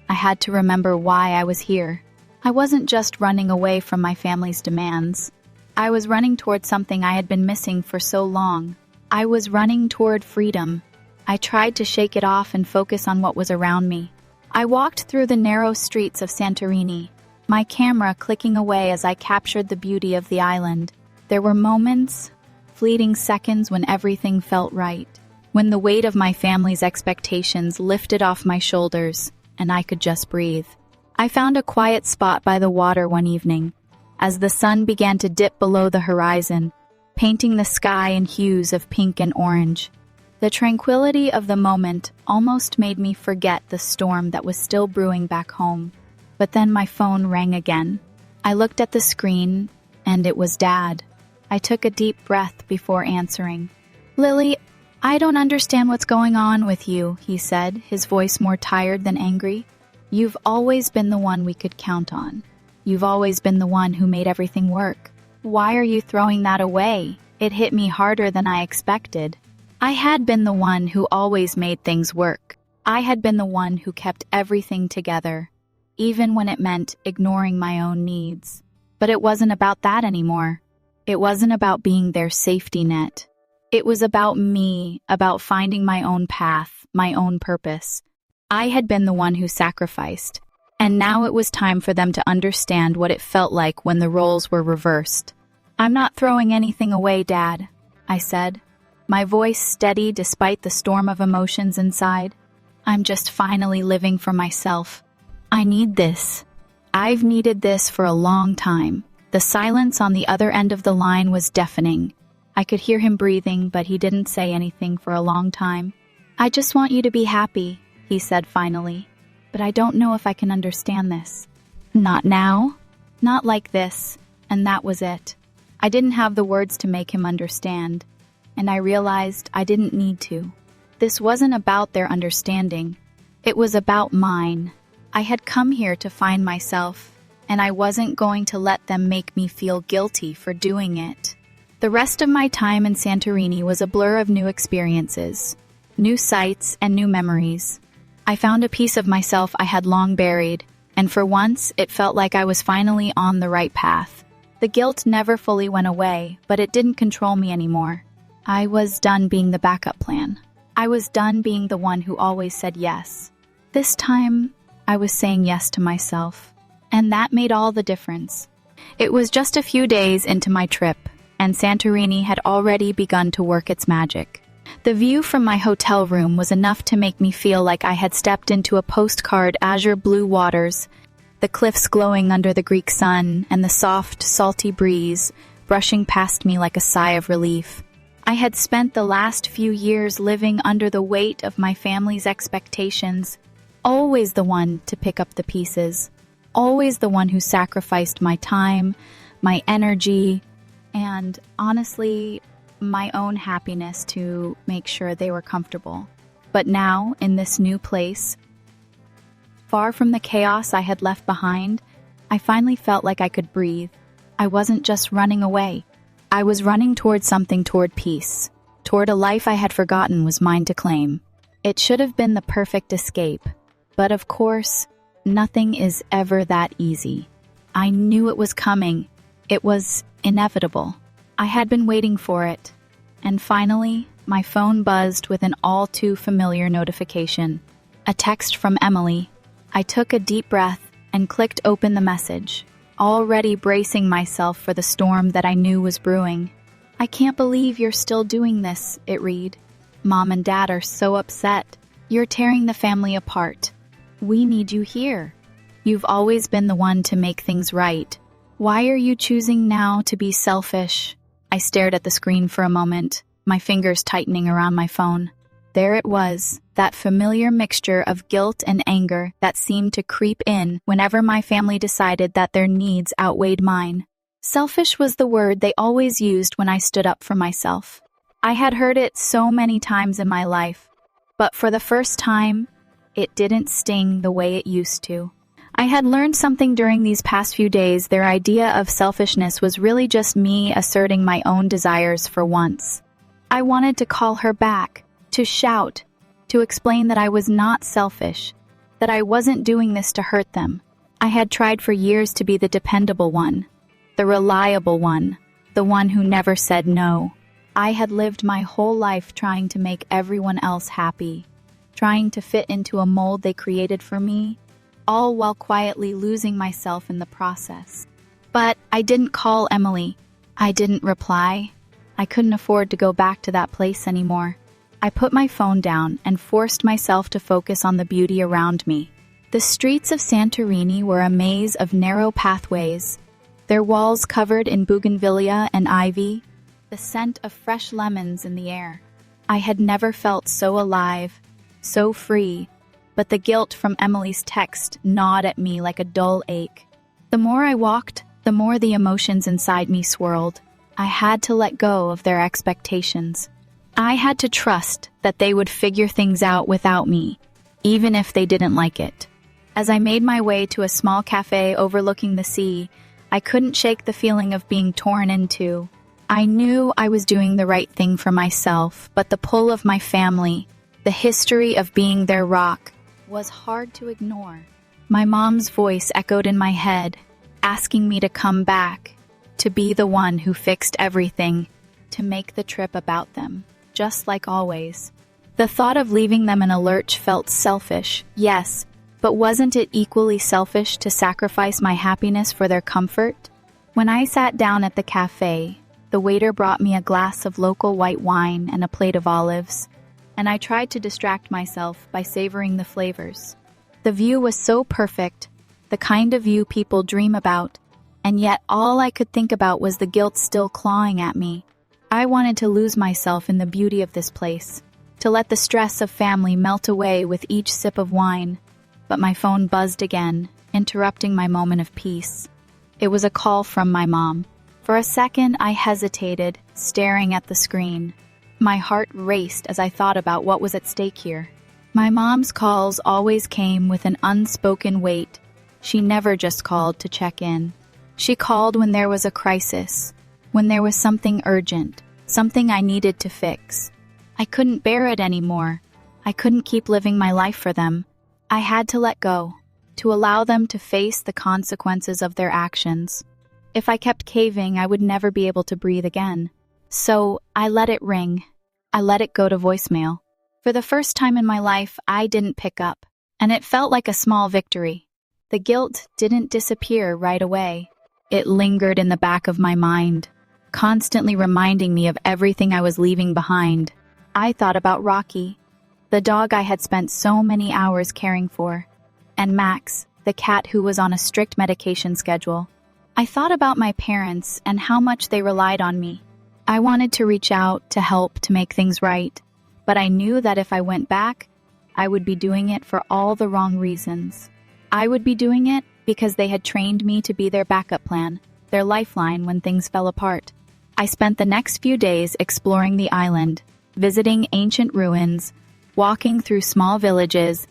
I had to remember why I was here. I wasn't just running away from my family's demands. I was running toward something I had been missing for so long. I was running toward freedom. I tried to shake it off and focus on what was around me. I walked through the narrow streets of Santorini, my camera clicking away as I captured the beauty of the island. There were moments, fleeting seconds when everything felt right, when the weight of my family's expectations lifted off my shoulders and I could just breathe. I found a quiet spot by the water one evening, as the sun began to dip below the horizon, painting the sky in hues of pink and orange. The tranquility of the moment almost made me forget the storm that was still brewing back home. But then my phone rang again. I looked at the screen, and it was Dad. I took a deep breath before answering. "Lily, I don't understand what's going on with you," he said, his voice more tired than angry. "You've always been the one we could count on. You've always been the one who made everything work. Why are you throwing that away?" It hit me harder than I expected. I had been the one who always made things work. I had been the one who kept everything together, even when it meant ignoring my own needs. But it wasn't about that anymore. It wasn't about being their safety net. It was about me, about finding my own path, my own purpose. I had been the one who sacrificed, and now it was time for them to understand what it felt like when the roles were reversed. "I'm not throwing anything away, Dad," I said, my voice steady despite the storm of emotions inside. "I'm just finally living for myself. I need this. I've needed this for a long time." The silence on the other end of the line was deafening. I could hear him breathing, but he didn't say anything for a long time. "I just want you to be happy," he said finally. "But I don't know if I can understand this. Not now. Not like this." And that was it. I didn't have the words to make him understand, and I realized I didn't need to. This wasn't about their understanding. It was about mine. I had come here to find myself, and I wasn't going to let them make me feel guilty for doing it. The rest of my time in Santorini was a blur of new experiences, new sights, and new memories. I found a piece of myself I had long buried, and for once, it felt like I was finally on the right path. The guilt never fully went away, but it didn't control me anymore. I was done being the backup plan. I was done being the one who always said yes. This time, I was saying yes to myself, and that made all the difference. It was just a few days into my trip, and Santorini had already begun to work its magic. The view from my hotel room was enough to make me feel like I had stepped into a postcard azure blue waters, the cliffs glowing under the Greek sun, and the soft, salty breeze brushing past me like a sigh of relief. I had spent the last few years living under the weight of my family's expectations, always the one to pick up the pieces, always the one who sacrificed my time, my energy, and honestly, my own happiness to make sure they were comfortable. But now, in this new place, far from the chaos I had left behind, I finally felt like I could breathe. I wasn't just running away. I was running toward something, toward peace, toward a life I had forgotten was mine to claim. It should have been the perfect escape, but of course, nothing is ever that easy. I knew it was coming. It was inevitable. I had been waiting for it, and finally, my phone buzzed with an all-too-familiar notification. A text from Emily. I took a deep breath and clicked open the message, already bracing myself for the storm that I knew was brewing. "I can't believe you're still doing this," it read. "Mom and Dad are so upset. You're tearing the family apart. We need you here. You've always been the one to make things right. Why are you choosing now to be selfish?" I stared at the screen for a moment, my fingers tightening around my phone. There it was, that familiar mixture of guilt and anger that seemed to creep in whenever my family decided that their needs outweighed mine. Selfish was the word they always used when I stood up for myself. I had heard it so many times in my life, but for the first time, it didn't sting the way it used to. I had learned something during these past few days. Their idea of selfishness was really just me asserting my own desires for once. I wanted to call her back, to shout, to explain that I was not selfish, that I wasn't doing this to hurt them. I had tried for years to be the dependable one, the reliable one, the one who never said no. I had lived my whole life trying to make everyone else happy, trying to fit into a mold they created for me, all while quietly losing myself in the process. But I didn't call Emily. I didn't reply. I couldn't afford to go back to that place anymore. I put my phone down and forced myself to focus on the beauty around me. The streets of Santorini were a maze of narrow pathways, their walls covered in bougainvillea and ivy, the scent of fresh lemons in the air. I had never felt so alive, so free, but the guilt from Emily's text gnawed at me like a dull ache. The more I walked, the more the emotions inside me swirled. I had to let go of their expectations. I had to trust that they would figure things out without me, even if they didn't like it. As I made my way to a small cafe overlooking the sea, I couldn't shake the feeling of being torn in two. I knew I was doing the right thing for myself, but the pull of my family, the history of being their rock, was hard to ignore. My mom's voice echoed in my head, asking me to come back, to be the one who fixed everything, to make the trip about them, just like always. The thought of leaving them in a lurch felt selfish, yes, but wasn't it equally selfish to sacrifice my happiness for their comfort? When I sat down at the cafe, the waiter brought me a glass of local white wine and a plate of olives, and I tried to distract myself by savoring the flavors. The view was so perfect, the kind of view people dream about, and yet all I could think about was the guilt still clawing at me. I wanted to lose myself in the beauty of this place, to let the stress of family melt away with each sip of wine, but my phone buzzed again, interrupting my moment of peace. It was a call from my mom. For a second, I hesitated, staring at the screen. My heart raced as I thought about what was at stake here. My mom's calls always came with an unspoken weight. She never just called to check in. She called when there was a crisis, when there was something urgent, something I needed to fix. I couldn't bear it anymore. I couldn't keep living my life for them, I had to let go, to allow them to face the consequences of their actions. If I kept caving, I would never be able to breathe again. So I let it ring. I let it go to voicemail. For the first time in my life, I didn't pick up, and it felt like a small victory. The guilt didn't disappear right away. It lingered in the back of my mind, constantly reminding me of everything I was leaving behind. I thought about Rocky, the dog I had spent so many hours caring for, and Max, the cat who was on a strict medication schedule. I thought about my parents and how much they relied on me. I wanted to reach out, to help, to make things right. But I knew that if I went back, I would be doing it for all the wrong reasons. I would be doing it because they had trained me to be their backup plan, their lifeline when things fell apart. I spent the next few days exploring the island, visiting ancient ruins, walking through small villages,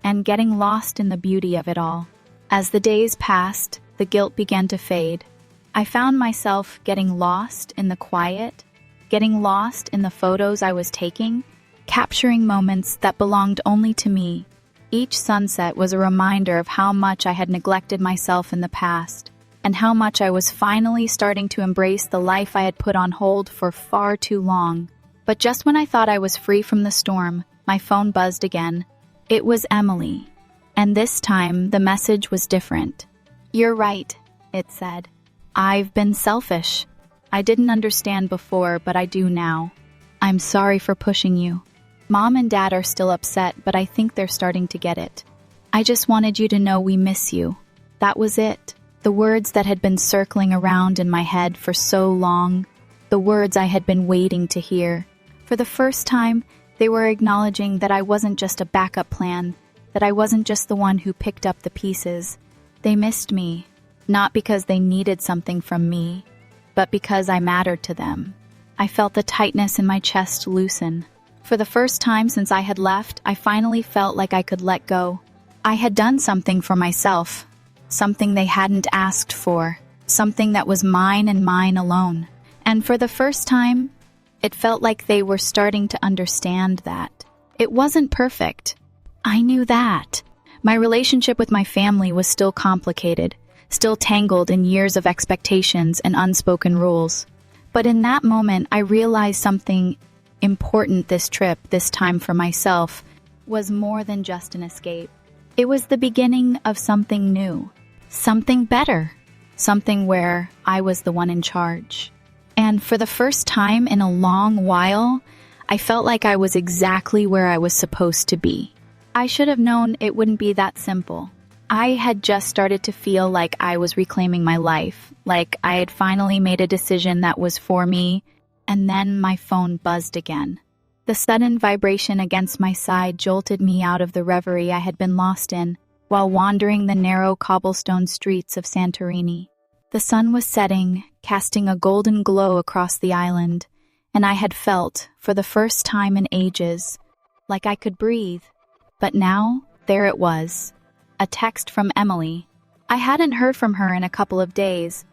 and getting lost in the beauty of it all. As the days passed, the guilt began to fade. I found myself getting lost in the quiet, getting lost in the photos I was taking, capturing moments that belonged only to me. Each sunset was a reminder of how much I had neglected myself in the past, and how much I was finally starting to embrace the life I had put on hold for far too long. But just when I thought I was free from the storm, my phone buzzed again. It was Emily, and this time the message was different. "You're right," it said. "I've been selfish. I didn't understand before, but I do now. I'm sorry for pushing you. Mom and Dad are still upset, but I think they're starting to get it. I just wanted you to know we miss you." That was it. The words that had been circling around in my head for so long. The words I had been waiting to hear. For the first time, they were acknowledging that I wasn't just a backup plan, that I wasn't just the one who picked up the pieces. They missed me, not because they needed something from me, but because I mattered to them. I felt the tightness in my chest loosen. For the first time since I had left, I finally felt like I could let go. I had done something for myself, something they hadn't asked for, something that was mine and mine alone. And for the first time, it felt like they were starting to understand that. It wasn't perfect. I knew that. My relationship with my family was still complicated, still tangled in years of expectations and unspoken rules. But in that moment, I realized something important. This trip, this time for myself, was more than just an escape. It was the beginning of something new, something better, something where I was the one in charge. And for the first time in a long while, I felt like I was exactly where I was supposed to be. I should have known it wouldn't be that simple. I had just started to feel like I was reclaiming my life, like I had finally made a decision that was for me, and then my phone buzzed again. The sudden vibration against my side jolted me out of the reverie I had been lost in while wandering the narrow cobblestone streets of Santorini. The sun was setting, casting a golden glow across the island, and I had felt, for the first time in ages, like I could breathe. But now, there it was. A text from Emily. I hadn't heard from her in a couple of days,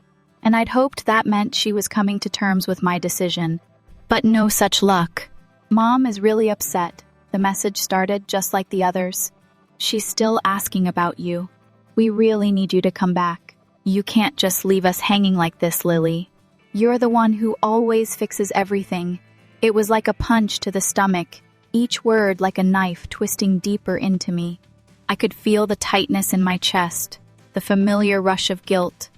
and I'd hoped that meant she was coming to terms with my decision. But no such luck. "Mom is really upset," the message started, just like the others. "She's still asking about you. We really need you to come back. You can't just leave us hanging like this, Lily. You're the one who always fixes everything." It was like a punch to the stomach, each word like a knife twisting deeper into me. I could feel the tightness in my chest, the familiar rush of guilt,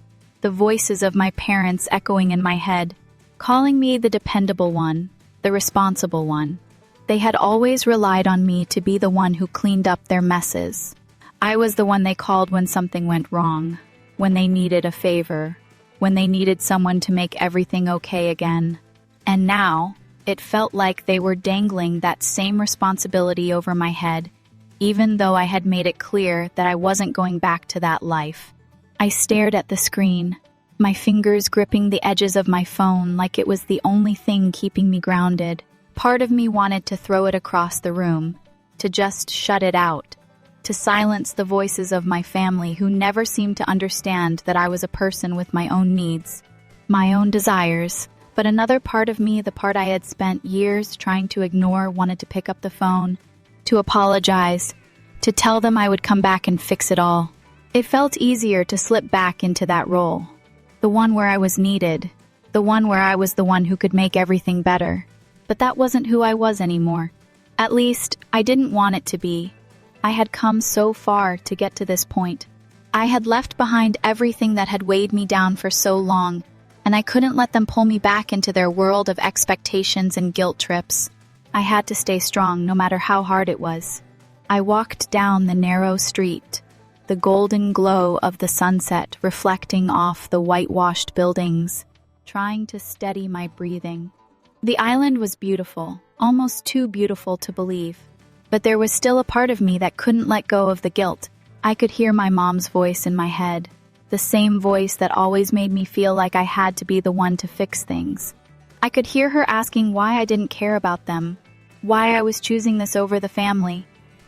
the voices of my parents echoing in my head, calling me the dependable one, the responsible one. They had always relied on me to be the one who cleaned up their messes. I was the one they called when something went wrong, when they needed a favor, when they needed someone to make everything okay again. And now, it felt like they were dangling that same responsibility over my head, even though I had made it clear that I wasn't going back to that life. I stared at the screen, my fingers gripping the edges of my phone like it was the only thing keeping me grounded. Part of me wanted to throw it across the room, to just shut it out, to silence the voices of my family who never seemed to understand that I was a person with my own needs, my own desires. But another part of me, the part I had spent years trying to ignore, wanted to pick up the phone, to apologize, to tell them I would come back and fix it all. It felt easier to slip back into that role, the one where I was needed, the one where I was the one who could make everything better. But that wasn't who I was anymore. At least, I didn't want it to be. I had come so far to get to this point. I had left behind everything that had weighed me down for so long, and I couldn't let them pull me back into their world of expectations and guilt trips. I had to stay strong no matter how hard it was. I walked down the narrow street, the golden glow of the sunset reflecting off the whitewashed buildings, trying to steady my breathing. The island was beautiful, almost too beautiful to believe. But there was still a part of me that couldn't let go of the guilt. I could hear my mom's voice in my head, the same voice that always made me feel like I had to be the one to fix things. I could hear her asking why I didn't care about them, why I was choosing this over the family.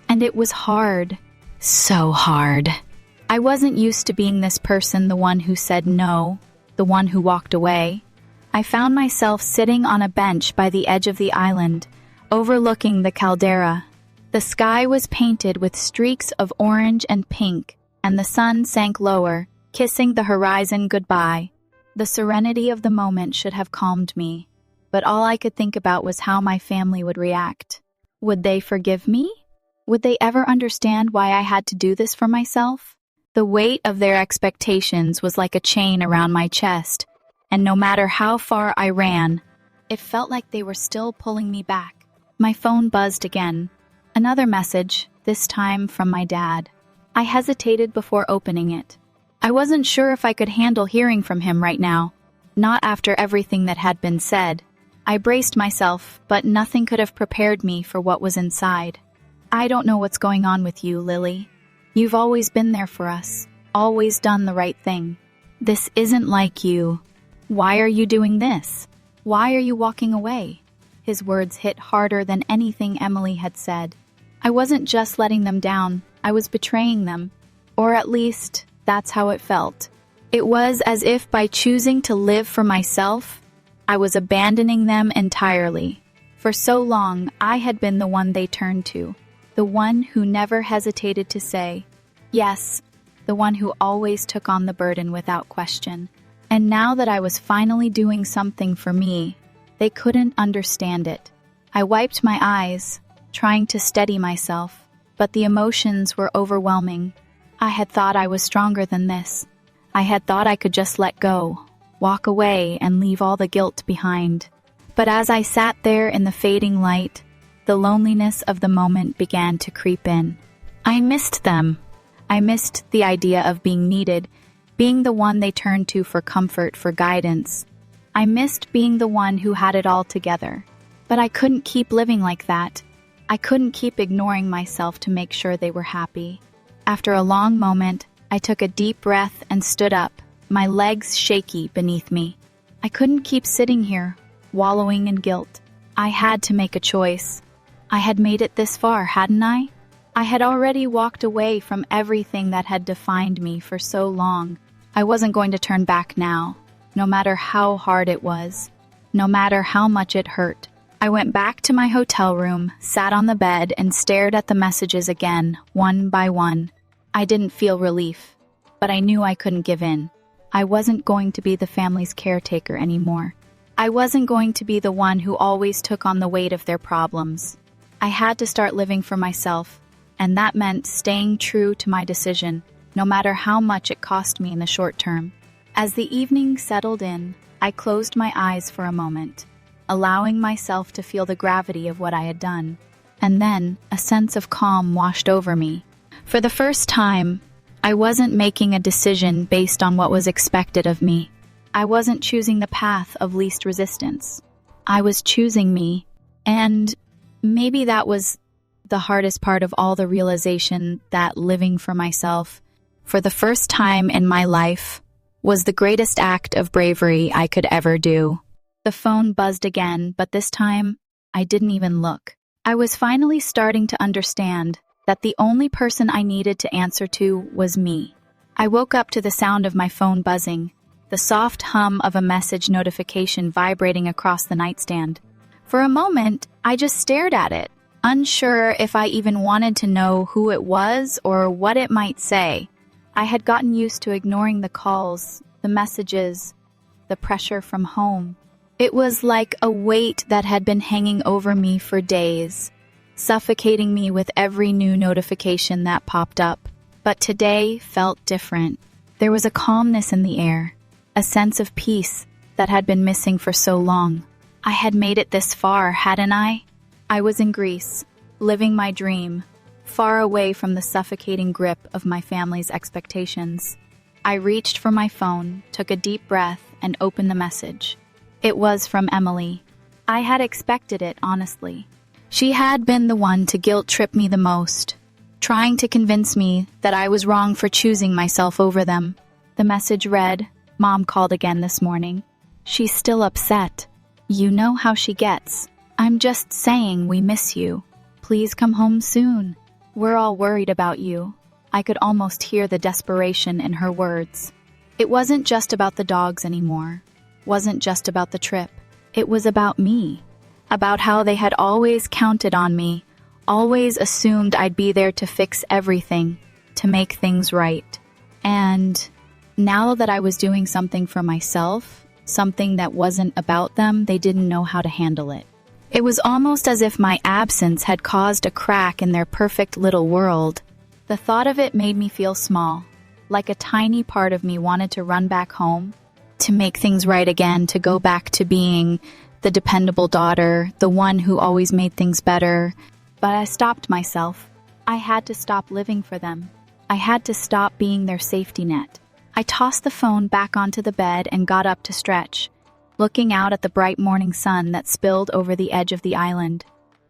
And it was hard. So hard. I wasn't used to being this person, the one who said no, the one who walked away. I found myself sitting on a bench by the edge of the island, overlooking the caldera. The sky was painted with streaks of orange and pink, and the sun sank lower, kissing the horizon goodbye. The serenity of the moment should have calmed me, but all I could think about was how my family would react. Would they forgive me? Would they ever understand why I had to do this for myself? The weight of their expectations was like a chain around my chest, and no matter how far I ran, it felt like they were still pulling me back. My phone buzzed again. Another message, this time from my dad. I hesitated before opening it. I wasn't sure if I could handle hearing from him right now, not after everything that had been said. I braced myself, but nothing could have prepared me for what was inside. I don't know what's going on with you, Lily. You've always been there for us, always done the right thing. This isn't like you. Why are you doing this? Why are you walking away? His words hit harder than anything Emily had said. I wasn't just letting them down, I was betraying them. Or at least, that's how it felt. It was as if by choosing to live for myself, I was abandoning them entirely. For so long, I had been the one they turned to, the one who never hesitated to say, yes, the one who always took on the burden without question. And now that I was finally doing something for me, they couldn't understand it. I wiped my eyes, trying to steady myself, but the emotions were overwhelming. I had thought I was stronger than this. I had thought I could just let go, walk away, and leave all the guilt behind. But as I sat there in the fading light, the loneliness of the moment began to creep in. I missed them. I missed the idea of being needed, being the one they turned to for comfort, for guidance. I missed being the one who had it all together. But I couldn't keep living like that. I couldn't keep ignoring myself to make sure they were happy. After a long moment, I took a deep breath and stood up, my legs shaky beneath me. I couldn't keep sitting here, wallowing in guilt. I had to make a choice. I had made it this far, hadn't I? I had already walked away from everything that had defined me for so long. I wasn't going to turn back now, no matter how hard it was, no matter how much it hurt. I went back to my hotel room, sat on the bed, and stared at the messages again, one by one. I didn't feel relief, but I knew I couldn't give in. I wasn't going to be the family's caretaker anymore. I wasn't going to be the one who always took on the weight of their problems. I had to start living for myself, and that meant staying true to my decision, no matter how much it cost me in the short term. As the evening settled in, I closed my eyes for a moment, allowing myself to feel the gravity of what I had done. And then, a sense of calm washed over me. For the first time, I wasn't making a decision based on what was expected of me. I wasn't choosing the path of least resistance. I was choosing me, and maybe that was the hardest part of all, the realization that living for myself, for the first time in my life, was the greatest act of bravery I could ever do. The phone buzzed again, but this time, I didn't even look. I was finally starting to understand that the only person I needed to answer to was me. I woke up to the sound of my phone buzzing, the soft hum of a message notification vibrating across the nightstand. For a moment, I just stared at it, unsure if I even wanted to know who it was or what it might say. I had gotten used to ignoring the calls, the messages, the pressure from home. It was like a weight that had been hanging over me for days, suffocating me with every new notification that popped up. But today felt different. There was a calmness in the air, a sense of peace that had been missing for so long. I had made it this far, hadn't I? I was in Greece, living my dream, far away from the suffocating grip of my family's expectations. I reached for my phone, took a deep breath, and opened the message. It was from Emily. I had expected it, honestly. She had been the one to guilt-trip me the most, trying to convince me that I was wrong for choosing myself over them. The message read, "Mom called again this morning. She's still upset. You know how she gets. I'm just saying we miss you. Please come home soon. We're all worried about you." I could almost hear the desperation in her words. It wasn't just about the dogs anymore. Wasn't just about the trip. It was about me. About how they had always counted on me, always assumed I'd be there to fix everything, to make things right. And now that I was doing something for myself, something that wasn't about them, they didn't know how to handle it. It was almost as if my absence had caused a crack in their perfect little world. The thought of it made me feel small, like a tiny part of me wanted to run back home, to make things right again, to go back to being the dependable daughter, the one who always made things better. But I stopped myself. I had to stop living for them. I had to stop being their safety net. I tossed the phone back onto the bed and got up to stretch, looking out at the bright morning sun that spilled over the edge of the island.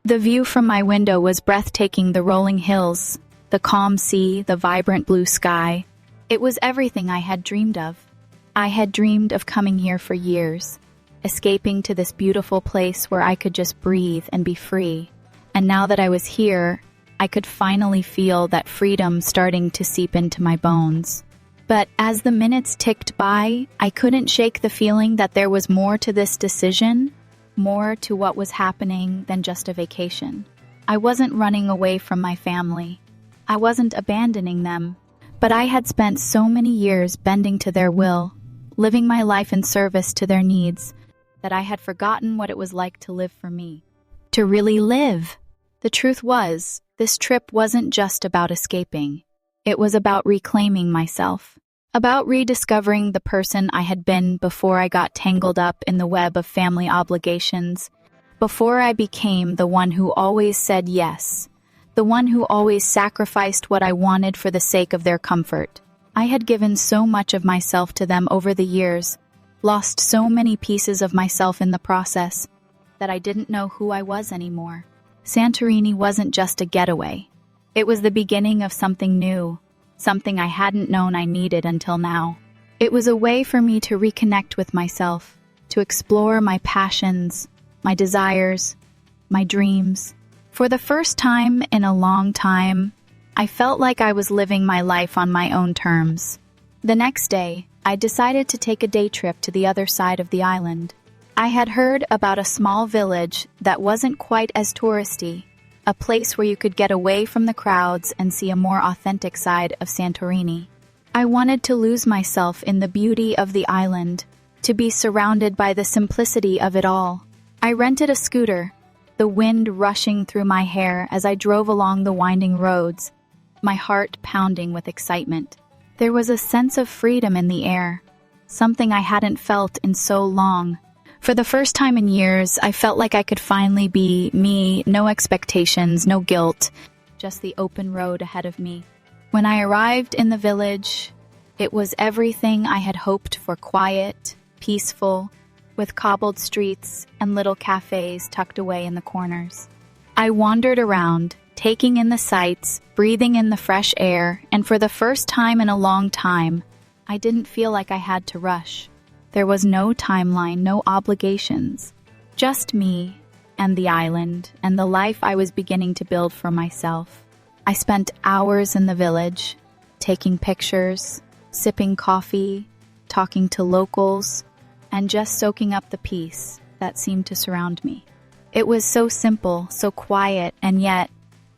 The view from my window was breathtaking, the rolling hills, the calm sea, the vibrant blue sky. It was everything I had dreamed of. I had dreamed of coming here for years, escaping to this beautiful place where I could just breathe and be free. And now that I was here, I could finally feel that freedom starting to seep into my bones. But as the minutes ticked by, I couldn't shake the feeling that there was more to this decision, more to what was happening than just a vacation. I wasn't running away from my family. I wasn't abandoning them. But I had spent so many years bending to their will, living my life in service to their needs, that I had forgotten what it was like to live for me. To really live. The truth was, this trip wasn't just about escaping. It was about reclaiming myself, about rediscovering the person I had been before I got tangled up in the web of family obligations, before I became the one who always said yes, the one who always sacrificed what I wanted for the sake of their comfort. I had given so much of myself to them over the years, lost so many pieces of myself in the process, that I didn't know who I was anymore. Santorini wasn't just a getaway. It was the beginning of something new, something I hadn't known I needed until now. It was a way for me to reconnect with myself, to explore my passions, my desires, my dreams. For the first time in a long time, I felt like I was living my life on my own terms. The next day, I decided to take a day trip to the other side of the island. I had heard about a small village that wasn't quite as touristy, a place where you could get away from the crowds and see a more authentic side of Santorini. I wanted to lose myself in the beauty of the island, to be surrounded by the simplicity of it all. I rented a scooter, the wind rushing through my hair as I drove along the winding roads, my heart pounding with excitement. There was a sense of freedom in the air, something I hadn't felt in so long. For the first time in years, I felt like I could finally be me, no expectations, no guilt, just the open road ahead of me. When I arrived in the village, it was everything I had hoped for: quiet, peaceful, with cobbled streets and little cafes tucked away in the corners. I wandered around, taking in the sights, breathing in the fresh air, and for the first time in a long time, I didn't feel like I had to rush. There was no timeline, no obligations, just me and the island and the life I was beginning to build for myself. I spent hours in the village, taking pictures, sipping coffee, talking to locals, and just soaking up the peace that seemed to surround me. It was so simple, so quiet, and yet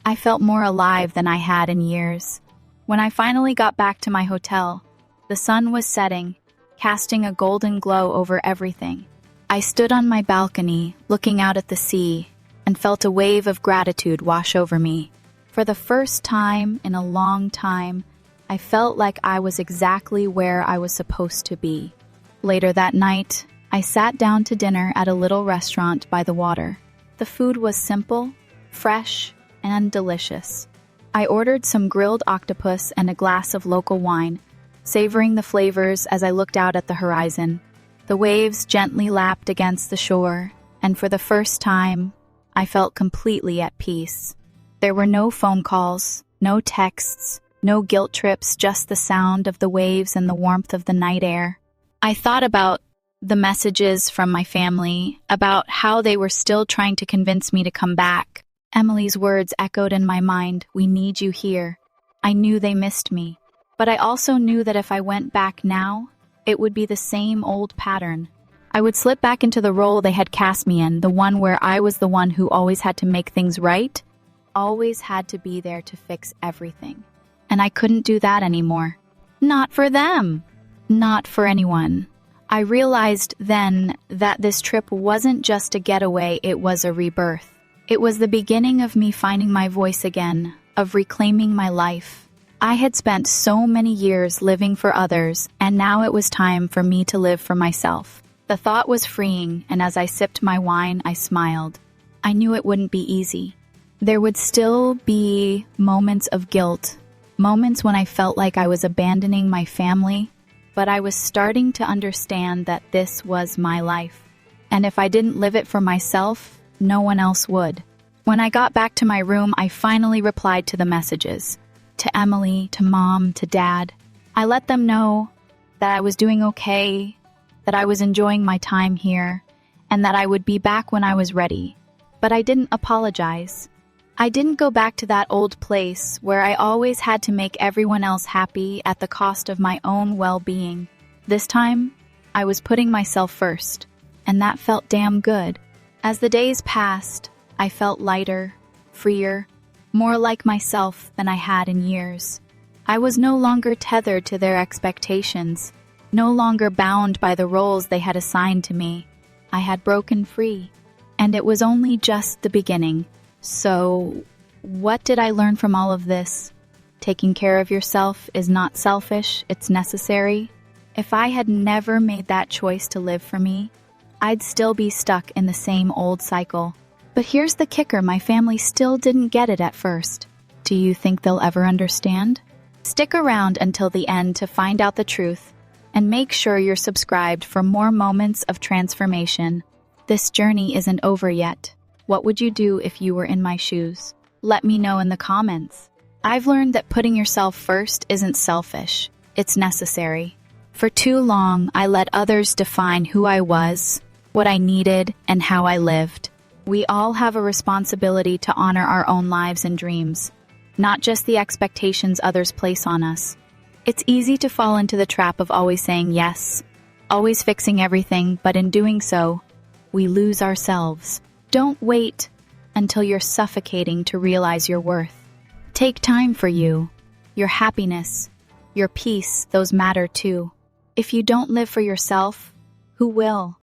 I felt more alive than I had in years. When I finally got back to my hotel, the sun was setting, casting a golden glow over everything. I stood on my balcony, looking out at the sea, and felt a wave of gratitude wash over me. For the first time in a long time, I felt like I was exactly where I was supposed to be. Later that night, I sat down to dinner at a little restaurant by the water. The food was simple, fresh, and delicious. I ordered some grilled octopus and a glass of local wine, savoring the flavors as I looked out at the horizon. The waves gently lapped against the shore, and for the first time, I felt completely at peace. There were no phone calls, no texts, no guilt trips, just the sound of the waves and the warmth of the night air. I thought about the messages from my family, about how they were still trying to convince me to come back. Emily's words echoed in my mind, "We need you here." I knew they missed me, but I also knew that if I went back now, it would be the same old pattern. I would slip back into the role they had cast me in, the one where I was the one who always had to make things right, always had to be there to fix everything. And I couldn't do that anymore. Not for them. Not for anyone. I realized then that this trip wasn't just a getaway, it was a rebirth. It was the beginning of me finding my voice again, of reclaiming my life. I had spent so many years living for others, and now it was time for me to live for myself. The thought was freeing, and as I sipped my wine, I smiled. I knew it wouldn't be easy. There would still be moments of guilt, moments when I felt like I was abandoning my family, but I was starting to understand that this was my life. And if I didn't live it for myself, no one else would. When I got back to my room, I finally replied to the messages. To Emily, to Mom, to Dad. I let them know that I was doing okay, that I was enjoying my time here, and that I would be back when I was ready. But I didn't apologize. I didn't go back to that old place where I always had to make everyone else happy at the cost of my own well-being. This time, I was putting myself first, and that felt damn good. As the days passed, I felt lighter, freer, more like myself than I had in years. I was no longer tethered to their expectations, no longer bound by the roles they had assigned to me. I had broken free, and it was only just the beginning. So, what did I learn from all of this? Taking care of yourself is not selfish, it's necessary. If I had never made that choice to live for me, I'd still be stuck in the same old cycle. But here's the kicker, my family still didn't get it at first. Do you think they'll ever understand? Stick around until the end to find out the truth, and make sure you're subscribed for more moments of transformation. This journey isn't over yet. What would you do if you were in my shoes? Let me know in the comments. I've learned that putting yourself first isn't selfish, it's necessary. For too long, I let others define who I was, what I needed, and how I lived. We all have a responsibility to honor our own lives and dreams, not just the expectations others place on us. It's easy to fall into the trap of always saying yes, always fixing everything, but in doing so, we lose ourselves. Don't wait until you're suffocating to realize your worth. Take time for you, your happiness, your peace, those matter too. If you don't live for yourself, who will?